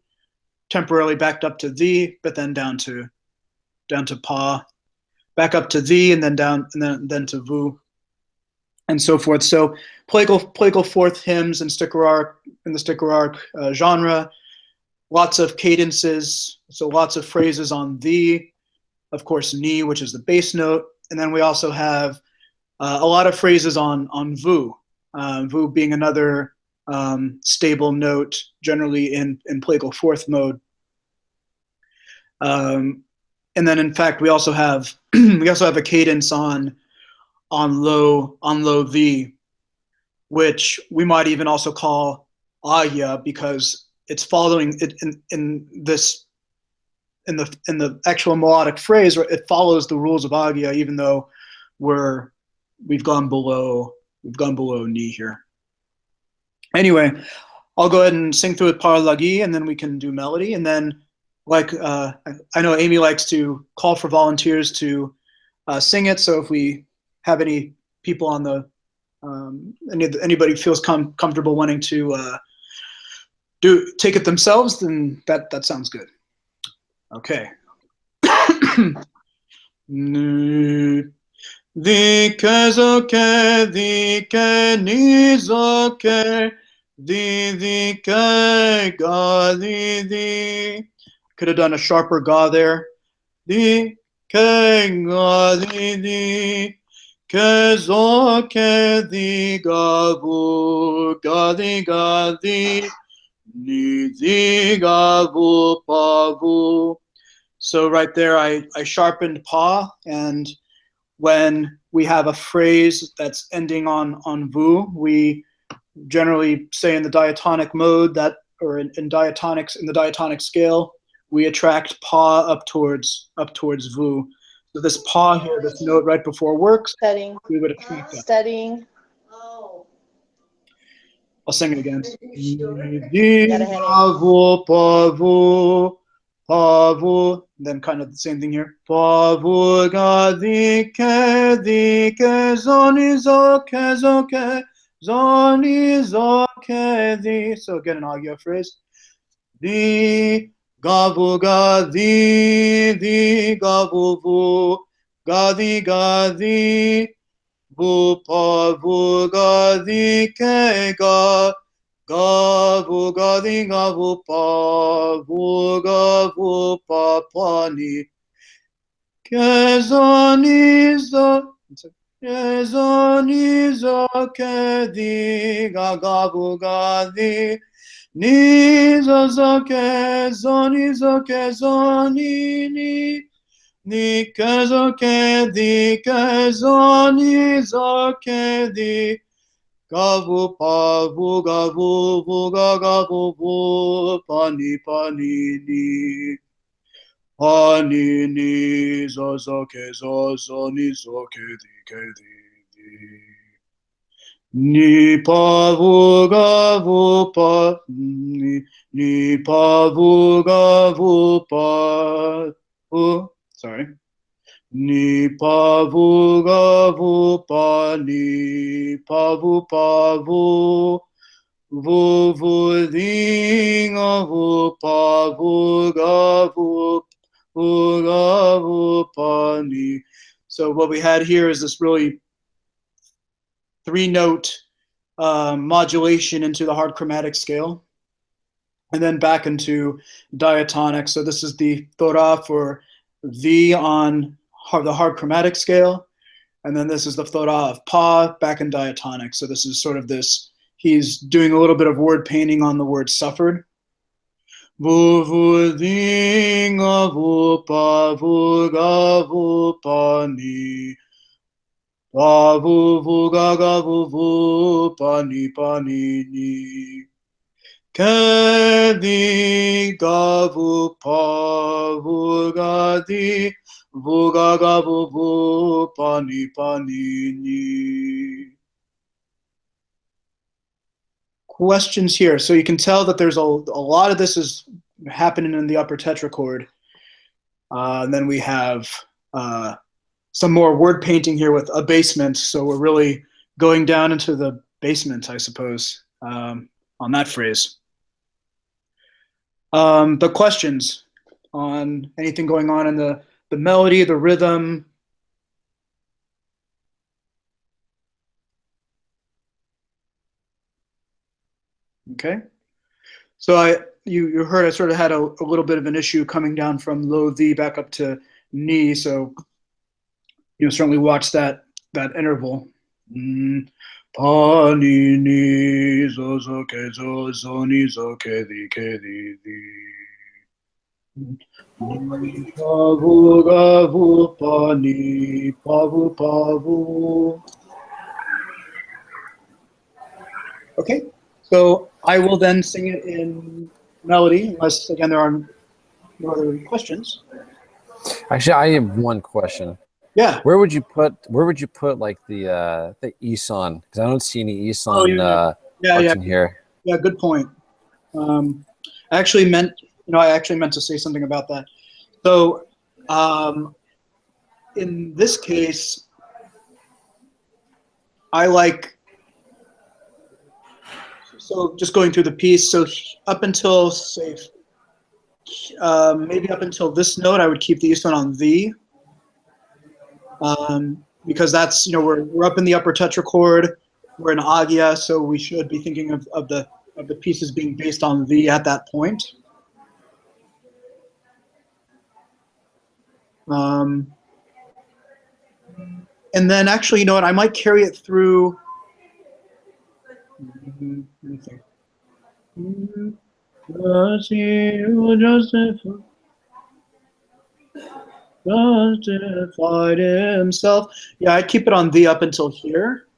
temporarily backed up to thee, but then down to pa, back up to thee, and then down, and then to vu, and so forth. So plagal fourth hymns in the Sticherark genre lots of cadences, so lots of phrases on the, of course, ni, which is the bass note, and then we also have a lot of phrases on vu, vu being another stable note, generally in plagal fourth mode. And then, in fact, we also have a cadence on low V, which we might even also call Aya, because it's following it in the actual melodic phrase. It follows the rules of Agia, even though we've gone below Ni here. Anyway, I'll go ahead and sing through it par lagi, and then we can do melody. And then, like I know Amy likes to call for volunteers to sing it. So if we have any people on the anybody feels comfortable wanting to take it themselves, then that sounds good. Okay. Dikezoke, dike nizoke, dike ga di. Could have done a sharper ga there. Dike ga di. Kezoke di gavu, gadi, ni di gavu pavu. So right there, I sharpened pa, and when we have a phrase that's ending on vu, we generally say in the diatonic mode that, or in diatonics, in the diatonic scale, we attract pa up towards vu. So this pa here, this note right before works, Studying. we would attract that. Studying. I'll sing it again. Pavu, then kind of the same thing here. Pavu gadi ke zoni zoke zoni zoke di. So again, an Agya phrase. Di gavu gadi di gavu vu gadi vu pavu gadi ke ga. Gavu gadi gavu pa pani. Kezoni zo kedi gavu gadi. Ni zo ke zoni ni. Ni kezo kedi kezoni zo kedi. Gavu pavu gavu vuga gavu vu pani ni pani ni zo ke zo ni zo ke di ni pavu gavu pa ni pavu gavu pa sorry. Ni pavu gavu pa ni pavu vu ding avu pavu gavu pa ni. So what we had here is this really 3-note modulation into the hard chromatic scale, and then back into diatonic. So this is the Torah for V on the hard chromatic scale, and then this is the Torah of Pa back in diatonic. So this is sort of this, he's doing a little bit of word painting on the word suffered. Vu ding avu pa vu gavu pa ni pa vu ga gavu vu pa ni ni kedi gavu pa vu gadi vuga gavu vu pani ni. Questions here. So you can tell that there's a lot of this is happening in the upper tetrachord. And then we have some more word painting here with abasement. So we're really going down into the basement, I suppose, on that phrase. The questions on anything going on in the melody, the rhythm. Okay. So you heard I sort of had a little bit of an issue coming down from low V back up to ni, so certainly watch that interval. Pa ni ni zo zo ke zo zo ni zo ke di di. Ni pa vu ga vu pa ni pa vu pa vu. Okay, so I will then sing it in melody, unless again there are no other questions. Actually, I have one question. Yeah. Where would you put like the Eson? Because I don't see any Eson parts in here. Yeah, good point. I actually meant to say something about that. So, in this case, I like. So just going through the piece. So up until say, maybe up until this note, I would keep the Eson on the. Because that's we're up in the upper tetrachord, we're in agia, so we should be thinking of the pieces being based on the at that point. And then actually, I might carry it through. Let me think. Justified himself. Yeah, I'd keep it on the up until here.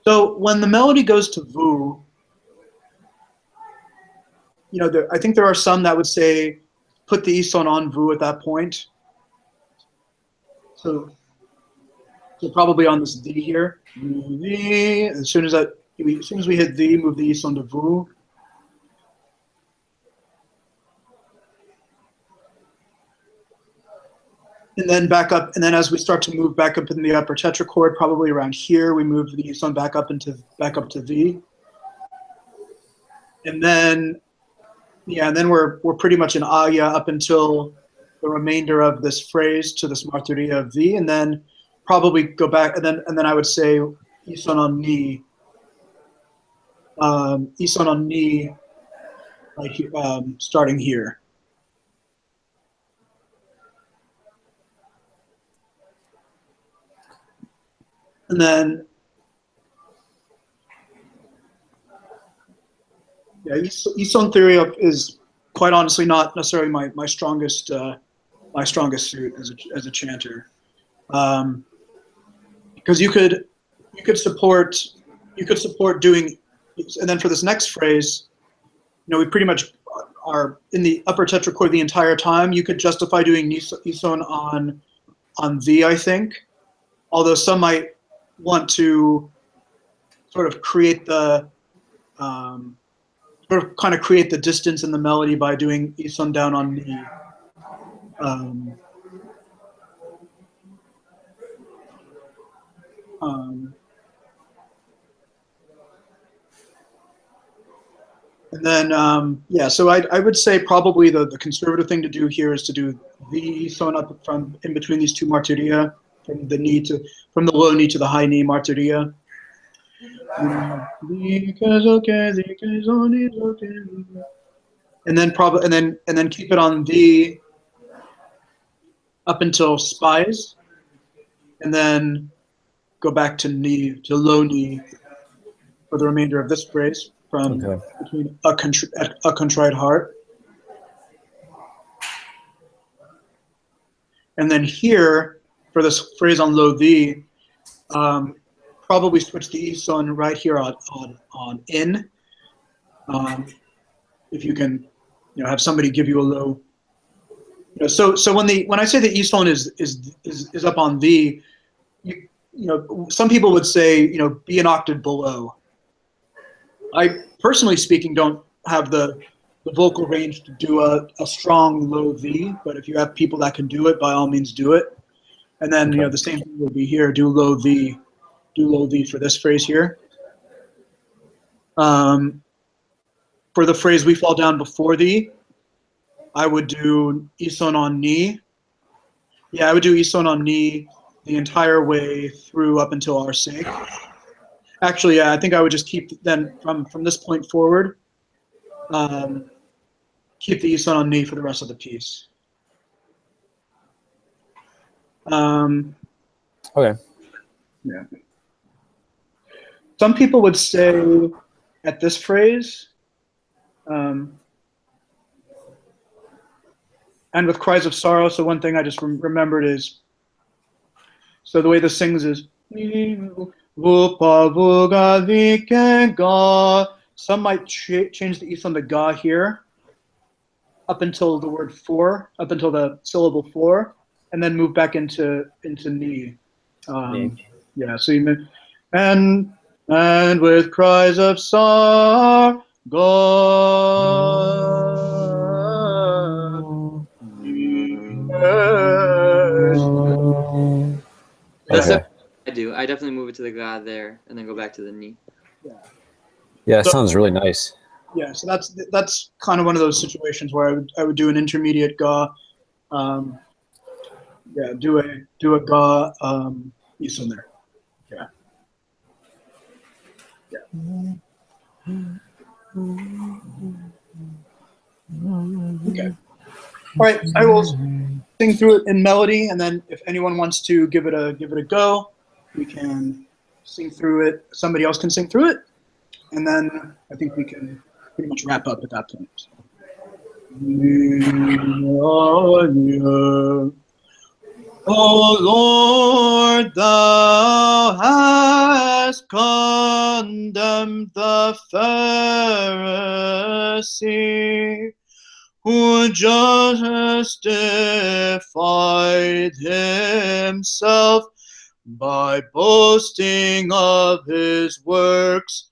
So when the melody goes to vu, I think there are some that would say put the Eson on vu at that point. So probably on this D here. As soon as we hit D, move the Eson to vu. And then back up, and then as we start to move back up in the upper tetrachord, probably around here, we move the Eson back up to V. And then, and then we're pretty much in agia up until the remainder of this phrase to this martyria of V, and then probably go back, and then I would say Eson on ni. Eson on ni, like starting here. And then, Eson theory is quite honestly not necessarily my strongest suit as a chanter, because you could support doing, and then for this next phrase, we pretty much are in the upper tetrachord the entire time. You could justify doing Eson on V, I think, although some might want to sort of create the create the distance in the melody by doing Eson down on ni. And then so I would say probably the conservative thing to do here is to do the Eson up from in between these two martyria, from the low ni to the high ni martyria. And then keep it on the up until spies, and then go back to ni, to low ni for the remainder of this phrase from between a contrite heart. And then here for this phrase on low the, probably switch the Eson right here on in. If you can, have somebody give you a low. So when I say the Eson is up on the, some people would say be an octave below. I personally speaking don't have the vocal range to do a strong low V, but if you have people that can do it, by all means do it. And then the same thing would be here. Do low V for this phrase here. For the phrase we fall down before thee, I would do ison on ni. Yeah, I would do ison on ni the entire way through up until our sake. Actually, yeah, I think I would just keep then from this point forward, keep the ison on ni for the rest of the piece. Okay. Yeah. Some people would say at this phrase, and with cries of sorrow. So one thing I just remembered is, so the way this sings is, some might change the ison to ga here, up until the word for, up until the syllable for, and then move back into ni. Yeah, so you and with cries of sorrow, That's Okay. I do. I definitely move it to the ga there and then go back to the ni. Yeah, it So- sounds really nice. Yeah, so that's kind of one of those situations where I would do an intermediate ga, yeah, do a ga ison there. Yeah. Okay. All right, I will sing through it in melody, and then if anyone wants to give it a go, we can sing through it. Somebody else can sing through it, and then I think we can pretty much wrap up at that point. O Lord, thou hast condemned the Pharisee, who justified himself by boasting of his works,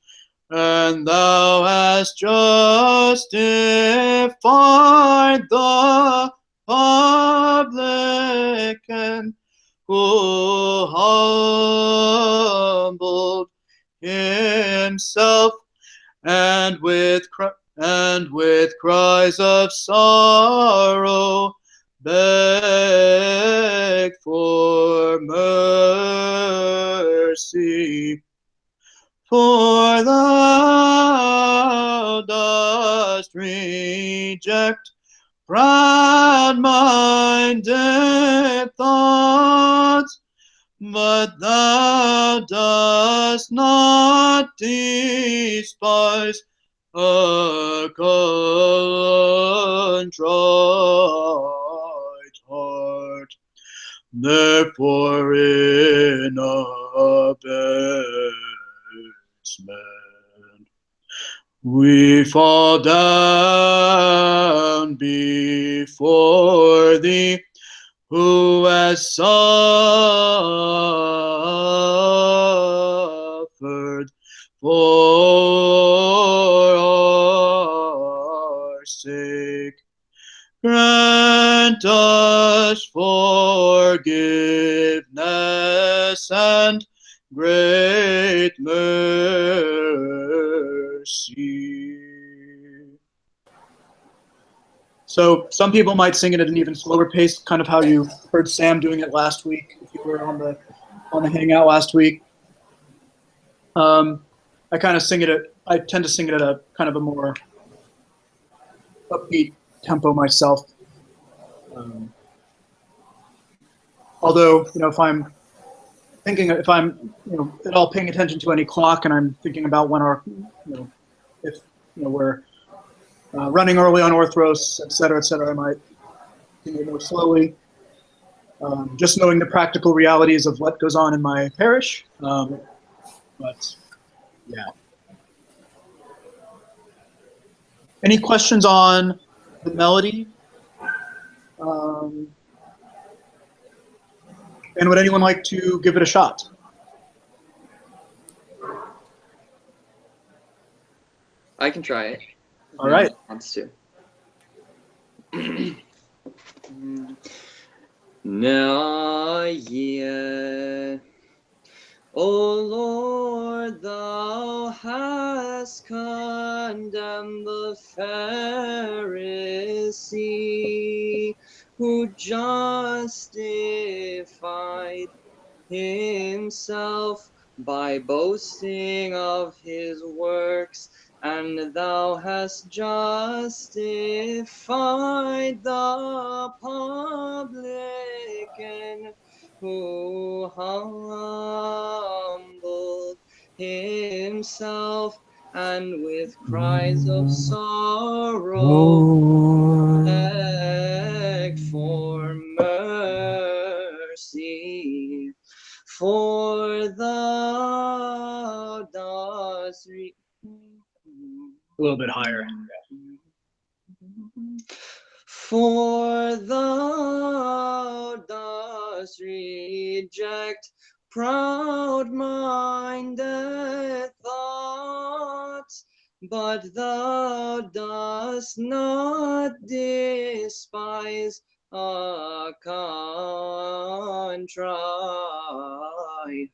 and thou hast justified the publican, who humbled himself, and with cries of sorrow begged for mercy. For thou dost reject proud-minded thoughts, but thou dost not despise a contrite heart. Therefore in abasement we fall down before thee, who has suffered for our sake. Grant us forgiveness and great mercy. So some people might sing it at an even slower pace, kind of how you heard Sam doing it last week, if you were on the hangout last week. I tend to sing it at a kind of a more upbeat tempo myself. Although, if I'm at all paying attention to any clock and I'm thinking about when if we're running early on Orthros, et cetera, I might sing it more slowly. Just knowing the practical realities of what goes on in my parish. But yeah. Any questions on the melody? And would anyone like to give it a shot? I can try it. All right. Wants to. Now, yeah. O Lord, thou hast has condemned the Pharisee, who justified himself by boasting of his works, and thou hast justified the publican, who humbled himself, and with cries of sorrow begged for mercy. For thou dost A little bit higher. For thou dost reject proud-minded thoughts, but thou dost not despise a contrite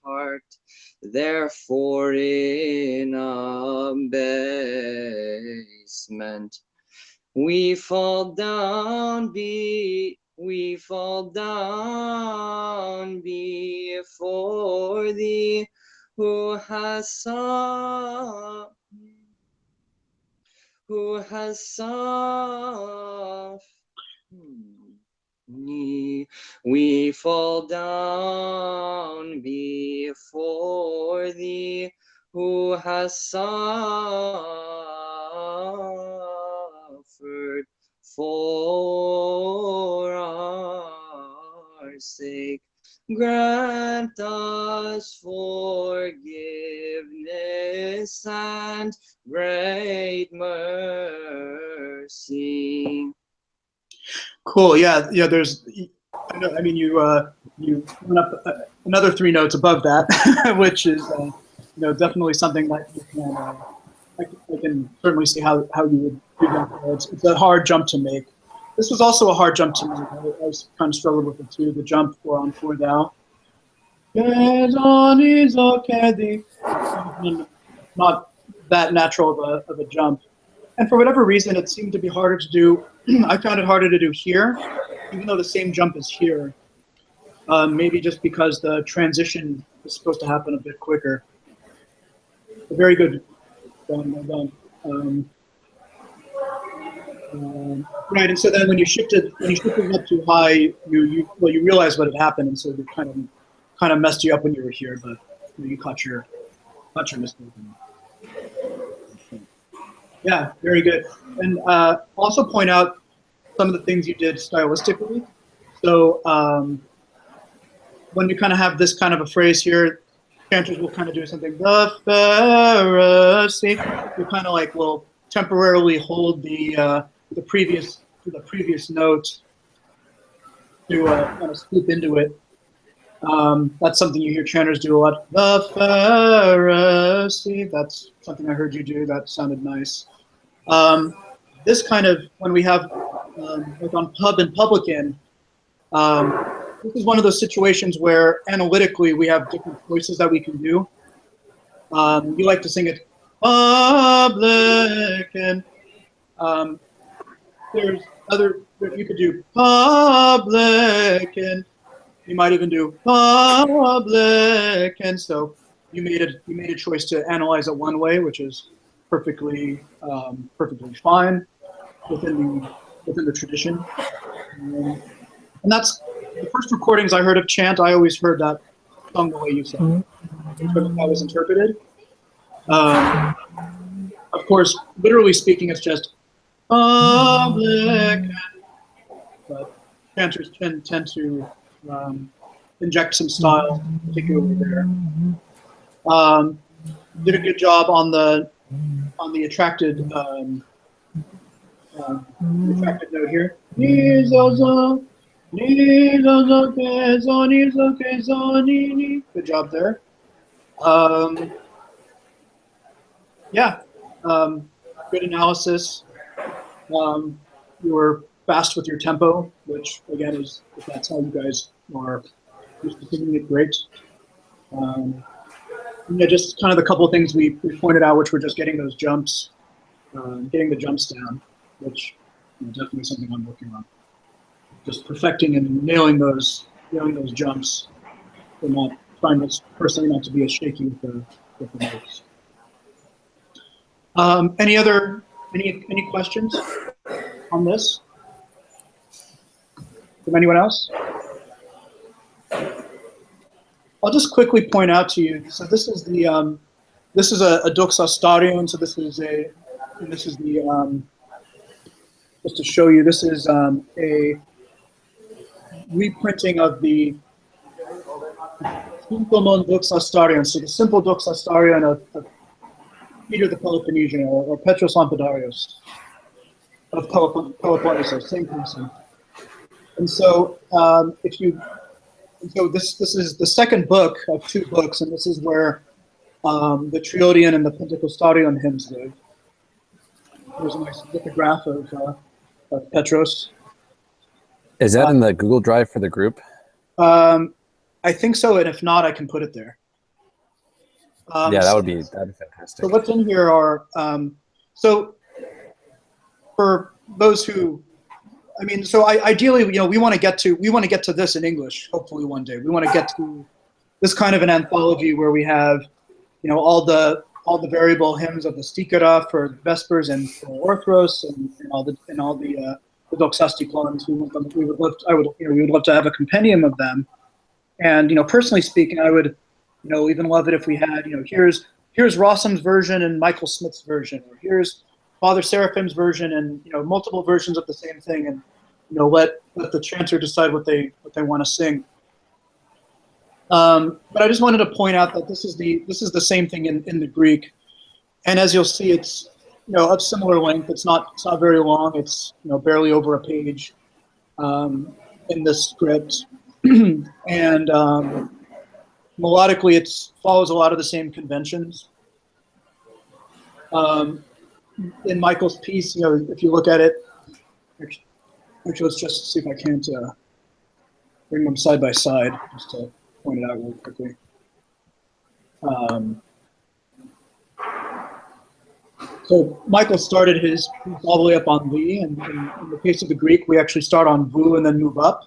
heart. Therefore in abasement we fall down before thee, who has suffered. We fall down before thee, who has suffered for our sake. Grant us forgiveness and great mercy. Cool. Yeah. There's. I mean, you went up another 3 notes above that, which is definitely something that you can. I can certainly see how you would do that. It's a hard jump to make. This was also a hard jump to make. I was kind of struggled with it too. The jump for thou. Not that natural of a jump. And for whatever reason, it seemed to be harder to do. I found it harder to do here, even though the same jump is here. Maybe just because the transition is supposed to happen a bit quicker. Very good. Well done. Right, and so then when you shifted up too high, you realized what had happened, and so it kind of messed you up when you were here, but you caught your mistake. Yeah, very good. And also point out some of the things you did stylistically. So when you kind of have this kind of a phrase here, chanters will kind of do something. The Pharisee. You kind of like will temporarily hold the previous note to kind of swoop into it. That's something you hear chanters do a lot. The Pharisee. That's something I heard you do. That sounded nice. This kind of, when we have like on pub and publican, this is one of those situations where analytically we have different choices that we can do. You like to sing it publican. There's other, you could do publican. You might even do publican. So you made a choice to analyze it one way, which is perfectly fine within the tradition. And that's the first recordings I heard of chant. I always heard that sung the way you sang. That was interpreted. Of course, literally speaking, it's just public. But chanters tend to inject some style, particularly there. Did a good job on the attracted note here. Good job there. Yeah, good analysis. You were fast with your tempo, which again is, if that's how you guys are used to singing it, great. just kind of the couple of things we pointed out, which were just getting those jumps, getting the jumps down, which definitely something I'm working on. Just perfecting and nailing those jumps. And not trying to personally not to be as shaky with the notes. Any questions on this from anyone else? I'll just quickly point out to you. So this is the this is a Doxastikon. So this is the just to show you, this is a reprinting of the Simple Doxastikon. So the simple Doxastikon of Peter the Peloponnesian, or Petros Lampidarios of Peloponnesus, same person. And so this is the second book of 2 books, and this is where the Triodion and the Pentecostarion hymns live. There's a nice lithograph of Petros. Is that in the Google Drive for the group? I think so, and if not, I can put it there. Yeah, that'd be fantastic. So what's in here are so for those who, I mean, so ideally, we want to get to this in English. Hopefully, one day we want to get to this kind of an anthology where we have, all the variable hymns of the Stikara for Vespers and for Orthros and all the Doxastikons. We would love to have a compendium of them. And personally speaking, I would even love it if we had here's Rossum's version and Michael Smith's version, or here's Father Seraphim's version, and multiple versions of the same thing, and let the chanter decide what they want to sing. But I just wanted to point out that this is the same thing in the Greek, and as you'll see, it's of similar length. It's not very long. It's barely over a page in this script. And melodically, it follows a lot of the same conventions. In Michael's piece, if you look at it, actually, let's just see if I can't bring them side by side, just to point it out real quickly. So Michael started his piece all the way up on V, and in the case of the Greek, we actually start on Vu and then move up.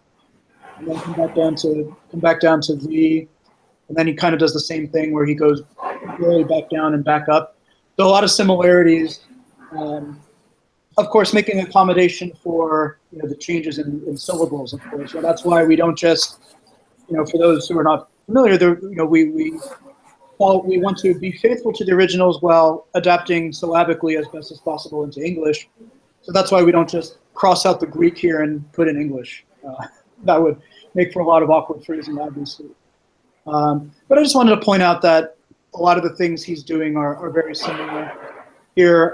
And then come back down to V, and then he kind of does the same thing where he goes really back down and back up. So a lot of similarities. Of course, making accommodation for the changes in syllables. Of course, that's why we don't just for those who are not familiar, we want to be faithful to the originals while adapting syllabically as best as possible into English. So that's why we don't just cross out the Greek here and put in English. That would make for a lot of awkward phrasing, obviously. But I just wanted to point out that a lot of the things he's doing are very similar. Here,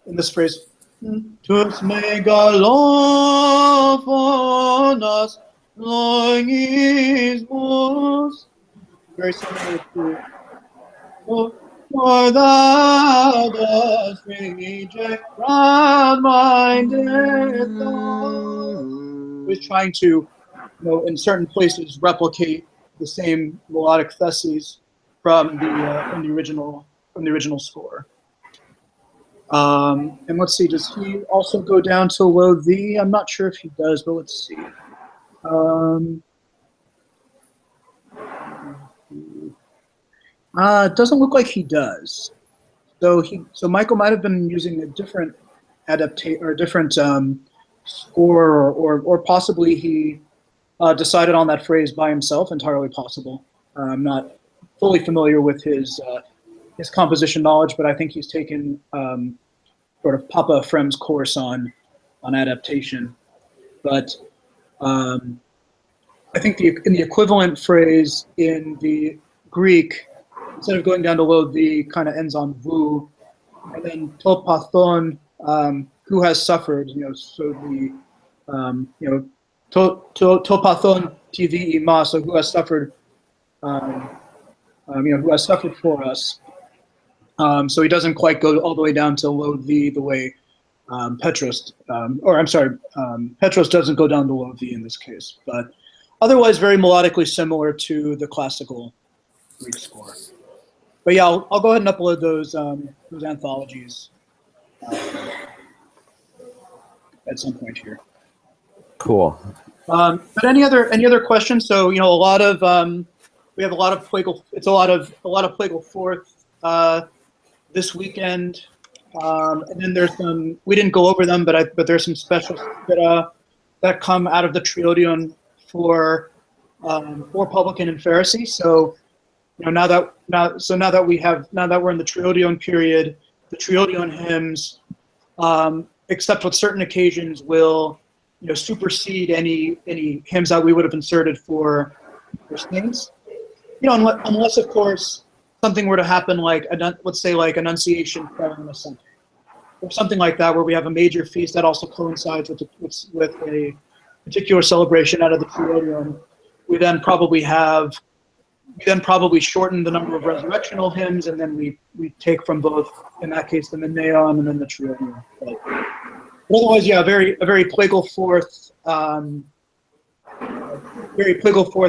in this phrase, Tus megalofonos logismos, very similar to for thou dost reject proud-minded thoughts. He's trying to, in certain places, replicate the same melodic theses from the original score. And let's see, does he also go down to low V? I'm not sure if he does, but let's see. It doesn't look like he does. So Michael might have been using a different adaptation or a different score, or possibly he decided on that phrase by himself. Entirely possible. I'm not fully familiar with his composition knowledge, but I think he's taken sort of Papa Ephraim's course on adaptation. But I think in the equivalent phrase in the Greek, instead of going down to low V, kind of ends on vu, and then topathon, who has suffered. So the topathon tv ima, so who has suffered. Who has suffered for us. So he doesn't quite go all the way down to low V the way Petros, Petros doesn't go down to low V in this case, but otherwise very melodically similar to the classical Greek score. but yeah, I'll go ahead and upload those anthologies at some point here. Cool. But any other questions? So a lot of we have a lot of Plagal. It's a lot of Plagal Fourth this weekend, and then there's some we didn't go over them, but there's some specials that come out of the Triodion for Publican and Pharisee. So now that we're in the Triodion period, the Triodion hymns, except with certain occasions, will supersede any hymns that we would have inserted for saints. Unless of course something were to happen, like let's say like Annunciation prayer on a Sunday, or something like that, where we have a major feast that also coincides with a particular celebration out of the Triodion. We then probably shorten the number of resurrectional hymns, and then we take from both, in that case, the Menaion and then the Triodion. But otherwise, yeah, a very Plagal Fourth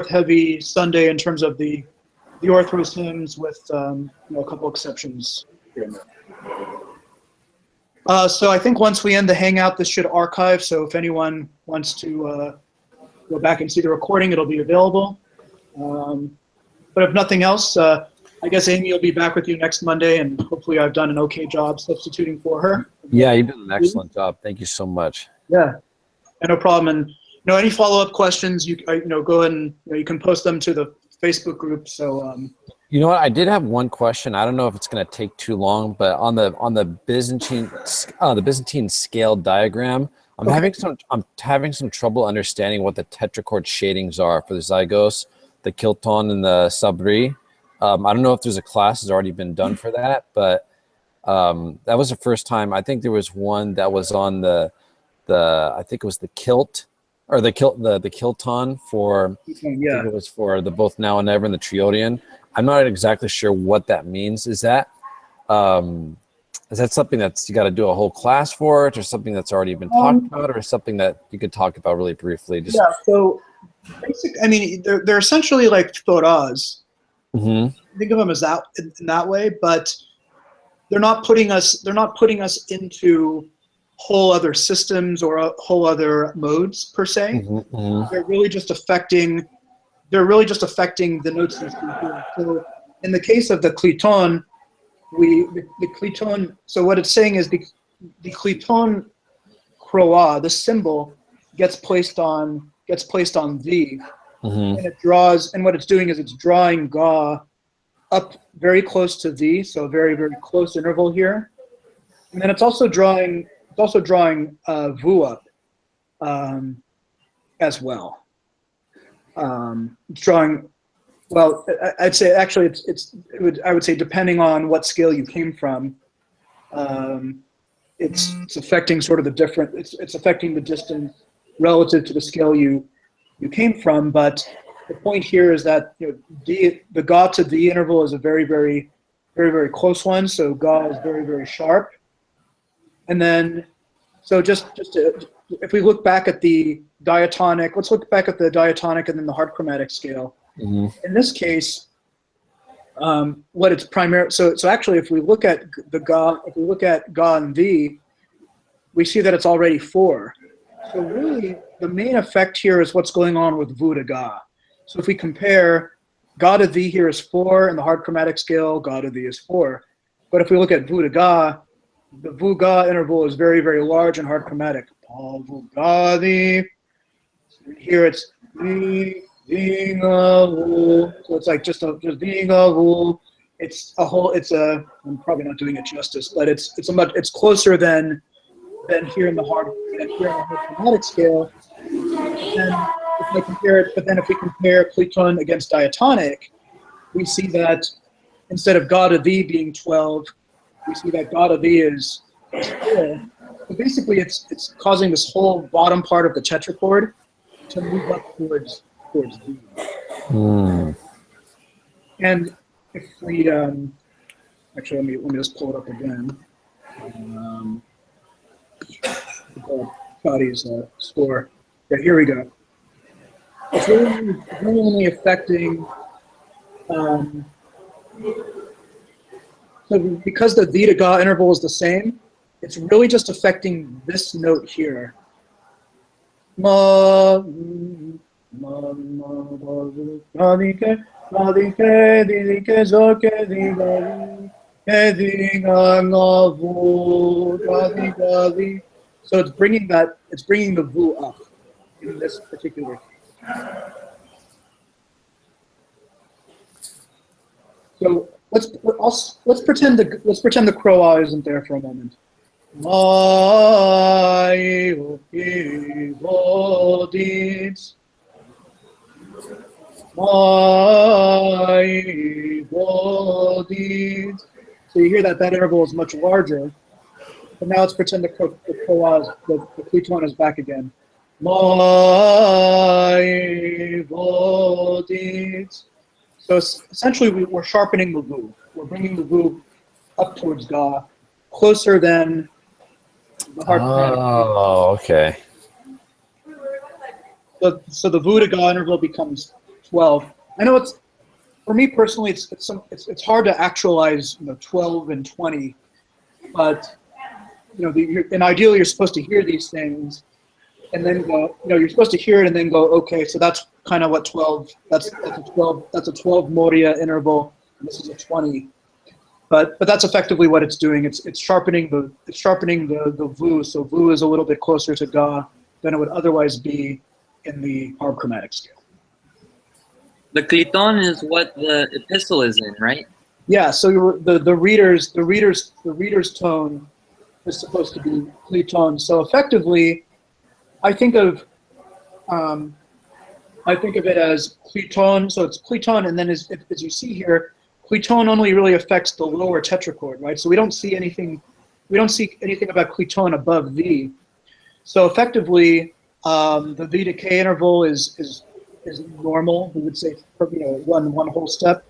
heavy Sunday in terms of the Orthros hymns, with a couple exceptions here and there. So I think once we end the Hangout, this should archive. So if anyone wants to go back and see the recording, it'll be available. But if nothing else, I guess Amy will be back with you next Monday, and hopefully I've done an okay job substituting for her. Yeah, you've done an excellent job. Thank you so much. Yeah, no problem. And any follow-up questions, you go ahead and you can post them to the Facebook group. So you know what? I did have one question. I don't know if it's going to take too long, but on the Byzantine scale diagram, I'm having some trouble understanding what the tetrachord shadings are for the zygos, the kilton, and the sabri. I don't know if there's a class that's already been done for that, but that was the first time. I think there was one that was on I think it was the kilt, or the kilton for, I think it was for the both now and ever and the Triodion. I'm not exactly sure what that means. Is that something that's you got to do a whole class for it, or something that's already been talked about, or something that you could talk about really briefly? So they're essentially like Torahs. Mm-hmm. Think of them as that in that way, but they're not putting us into whole other systems or whole other modes per se. Mm-hmm. They're really just affecting the notes in the. So in the case of the Kliton, the Kliton. So what it's saying is the Kliton Kroa, the symbol, gets placed on V, mm-hmm. and it draws. And what it's doing is it's drawing Ga up very close to V, so a very, very close interval here. And then it's also drawing Vu up as well. It's drawing, well, I'd say actually I would say depending on what scale you came from, it's affecting sort of the different, it's affecting the distance relative to the scale you came from. But the point here is that the Ga to V interval is a very, very, very, very close one. So Ga is very, very sharp. And then, so just if we look back at the diatonic, let's look back at the diatonic and then the hard chromatic scale. Mm-hmm. In this case, what it's primary. So actually, if we look at Ga and V, we see that it's already 4. So really, the main effect here is what's going on with Vu to Ga. So if we compare, Ga to V here is 4, and the hard chromatic scale, Ga to V is 4. But if we look at Vu to Ga, the Vu Ga interval is very, very large and hard chromatic. Paul Vu Ga V. Here it's V, Ga Vu. So it's like just V Ga Vu. It's a whole. I'm probably not doing it justice, but it's closer than here in the hard chromatic scale. And if we compare Kliton against diatonic, we see that instead of Ga to V being 12, we see that Ga to V is 4. So basically, it's causing this whole bottom part of the tetrachord to move up towards V. Mm. And if we actually let me just pull it up again. Scotty's score. Yeah, here we go. It's really affecting. So because the V to Ga interval is the same, it's really just affecting this note here. Ma, ma, ma, ma, di ke, di ke, zo ke, di ga, nga, vu, ga, di. So it's bringing the vu up in this particular case. So let's pretend the crow isn't there for a moment. My evil deeds, my evil deeds. So you hear that interval is much larger. But now let's pretend the cliton is back again. My evil deeds. So essentially, we're sharpening the vu. We're bringing the vu up towards Ga, closer than the hard chromatic. Oh, okay. So the vu to Ga interval becomes 12. I know for me personally, it's hard to actualize 12 and 20, but and ideally you're supposed to hear these things and then go, you're supposed to hear it and then go, okay, so that's kind of what 12, that's a 12 moria interval, and this is a 20. But that's effectively what it's doing. It's sharpening the vu, so vu is a little bit closer to Ga than it would otherwise be in the harp chromatic scale. The cliton is what the epistle is in, right? Yeah, so the reader's tone is supposed to be cliton. So effectively, I think of it as cliton. So it's cliton, and then as you see here, cliton only really affects the lower tetrachord, right? So we don't see anything about cliton above V. So effectively, the V to K interval is normal. We would say one whole step.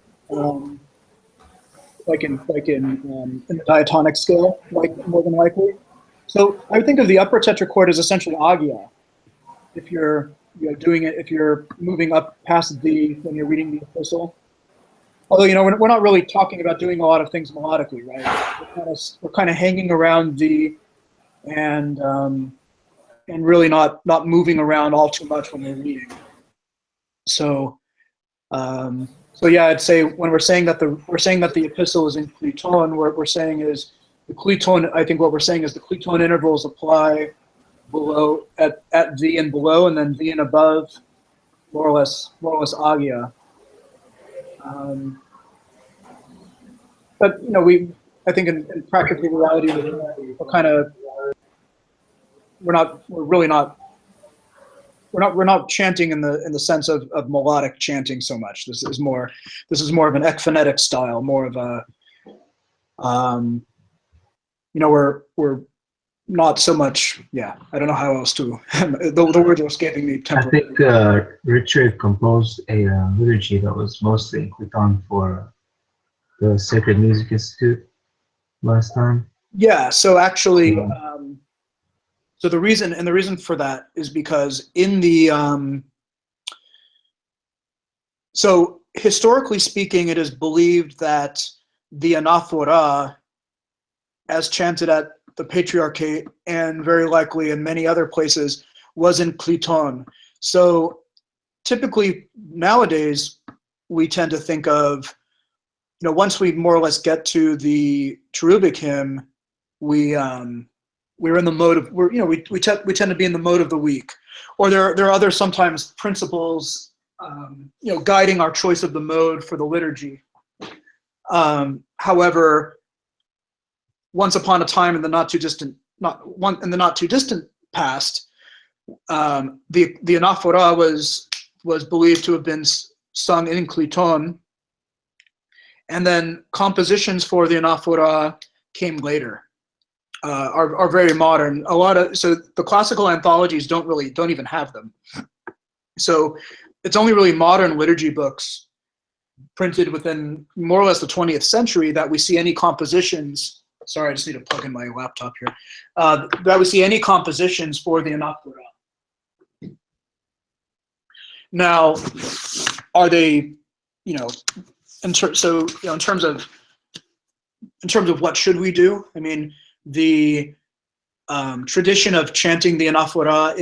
Like in the diatonic scale, more than likely. So I would think of the upper tetrachord as essentially agia. If you're if you're moving up past V when you're reading the epistle. Although we're not really talking about doing a lot of things melodically, right? We're kind of hanging around V, and really not moving around all too much when we're reading. So. So yeah, I'd say when we're saying that the epistle is in cliton, what we're saying is the cliton. I think what we're saying is the cliton intervals apply below at V and below, and then V and above, more or less agia. But I think in practical reality, we're not chanting in the sense of melodic chanting so much. This is more of an ekphonetic style, more of a we're not so much. Yeah, I don't know how else to. the words are escaping me. I think Richard composed a liturgy that was mostly in cliton for the Sacred Music Institute last time. Yeah. So actually. So the reason for that is because in the so historically speaking, it is believed that the anaphora, as chanted at the Patriarchate and very likely in many other places, was in cliton. So typically nowadays we tend to think of, once we more or less get to the cherubic hymn, we're in the mode of we tend to be in the mode of the week, or there are other sometimes principles guiding our choice of the mode for the liturgy. However, once upon a time in the not too distant past, the anaphora was believed to have been sung in cliton, and then compositions for the anaphora came later. Are very modern. So the classical anthologies don't even have them. So it's only really modern liturgy books printed within more or less the 20th century that we see any compositions. Sorry, I just need to plug in my laptop here. That we see any compositions for the anaphora. Now, are they, in terms of in terms of what should we do, I mean, the tradition of chanting the anaphora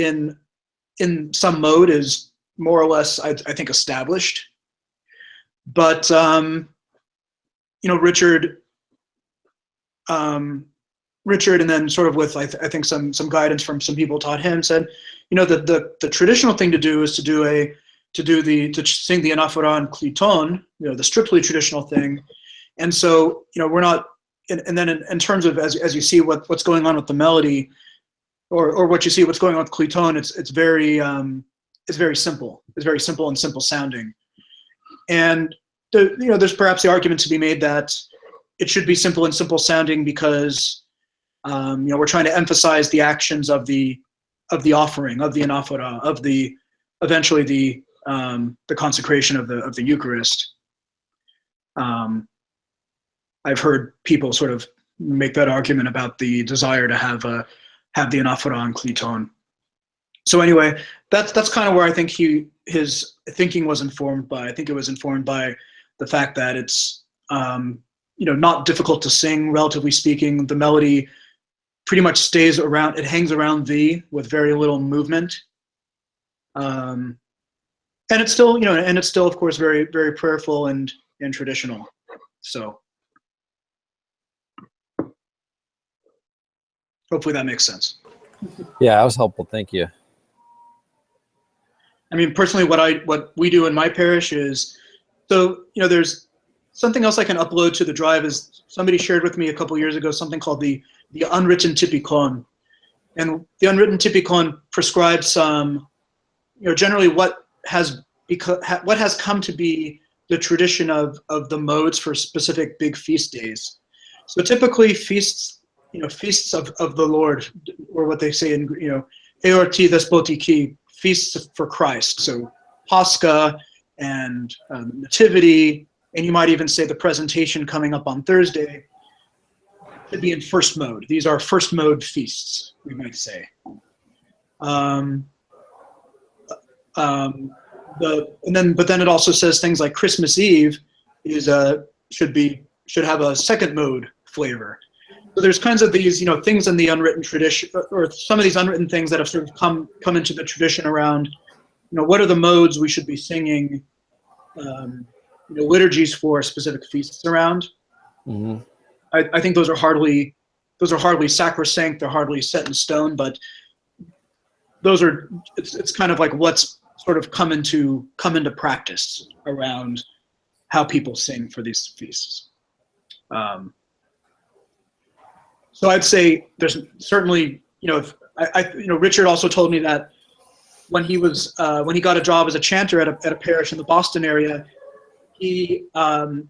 in some mode is more or less, I think, established. But Richard, and then sort of with I think some guidance from some people taught him, said, that the traditional thing to do is to sing the anaphora in Kliton, the strictly traditional thing. And so we're not, and then in terms of as you see what's going on with the melody, or what you see what's going on with Kliton, it's very simple. It's very simple and simple sounding. And there's perhaps the argument to be made that it should be simple and simple sounding because we're trying to emphasize the actions of the offering, of the anaphora, of eventually the consecration of the Eucharist. I've heard people sort of make that argument about the desire to have the anaphora on Kliton. So anyway, that's kind of where I think his thinking was informed by. I think it was informed by the fact that it's not difficult to sing, relatively speaking. The melody pretty much stays around, it hangs around V with very little movement. And it's still, of course, very, very prayerful and traditional. So hopefully that makes sense. Yeah, that was helpful. Thank you. I mean, personally, what we do in my parish is, so, there's something else I can upload to the drive. Is somebody shared with me a couple years ago something called the unwritten typikon. And the unwritten typikon prescribes some, generally what has come to be the tradition of the modes for specific big feast days. So typically feasts of the Lord, or what they say in, Eorti Despotiki, feasts for Christ. So Pascha and Nativity, and you might even say the presentation coming up on Thursday should be in first mode. These are first mode feasts, we might say. But then it also says things like Christmas Eve should have a second mode flavor. So there's kinds of these, things in the unwritten tradition, or some of these unwritten things that have sort of come into the tradition around, what are the modes we should be singing liturgies for specific feasts around. Mm-hmm. I think those are hardly sacrosanct. They're hardly set in stone, but it's kind of like what's sort of come into practice around how people sing for these feasts. So I'd say there's certainly, Richard also told me that when he got a job as a chanter at a parish in the Boston area, he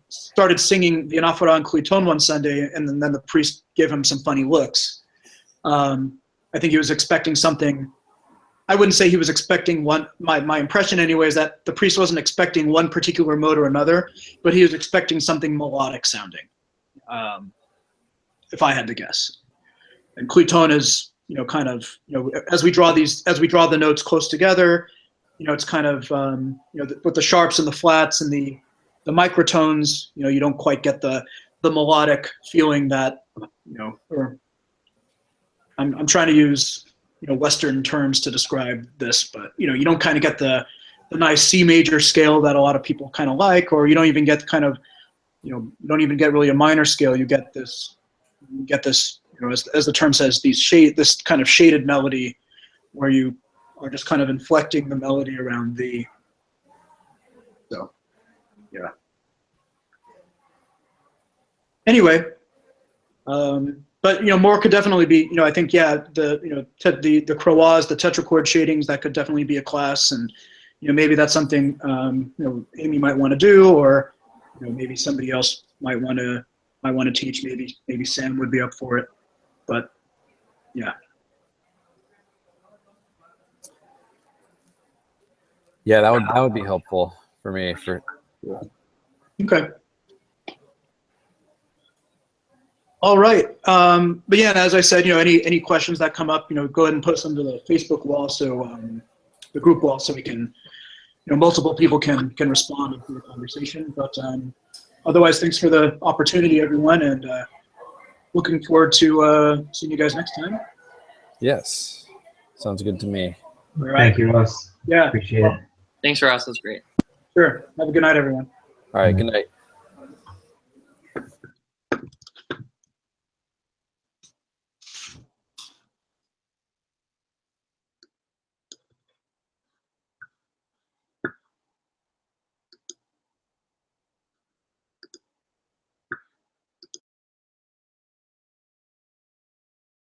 started singing the anaphora on Kliton one Sunday, and then the priest gave him some funny looks. I think he was expecting something. I wouldn't say he was expecting one. My impression anyway is that the priest wasn't expecting one particular mode or another, but he was expecting something melodic sounding, if I had to guess. And Kliton is, kind of, as we draw the notes close together, it's kind of, with the sharps and the flats and the microtones, you don't quite get the melodic feeling that, or I'm trying to use, Western terms to describe this, but, you don't kind of get the nice C major scale that a lot of people kind of like, or you don't even get kind of, you don't even get really a minor scale. You get this, as the term says, this kind of shaded melody where you are just kind of inflecting the melody around the, so, yeah. Anyway, but more could definitely be. I think the croix, the tetrachord shadings, that could definitely be a class, and maybe that's something Amy might want to do, or maybe somebody else might want to teach. Maybe Sam would be up for it, but yeah. Yeah, that would be helpful for me. Okay. All right. But yeah, as I said, any questions that come up, go ahead and post them to the Facebook wall, so the group wall, so we can, multiple people can respond to the conversation. But otherwise, thanks for the opportunity, everyone, and looking forward to seeing you guys next time. Yes. Sounds good to me. All right. Thank you, Ross. Yeah, Appreciate it. Thanks, Ross. That's great. sure. Have a good night, everyone. All right. Good night.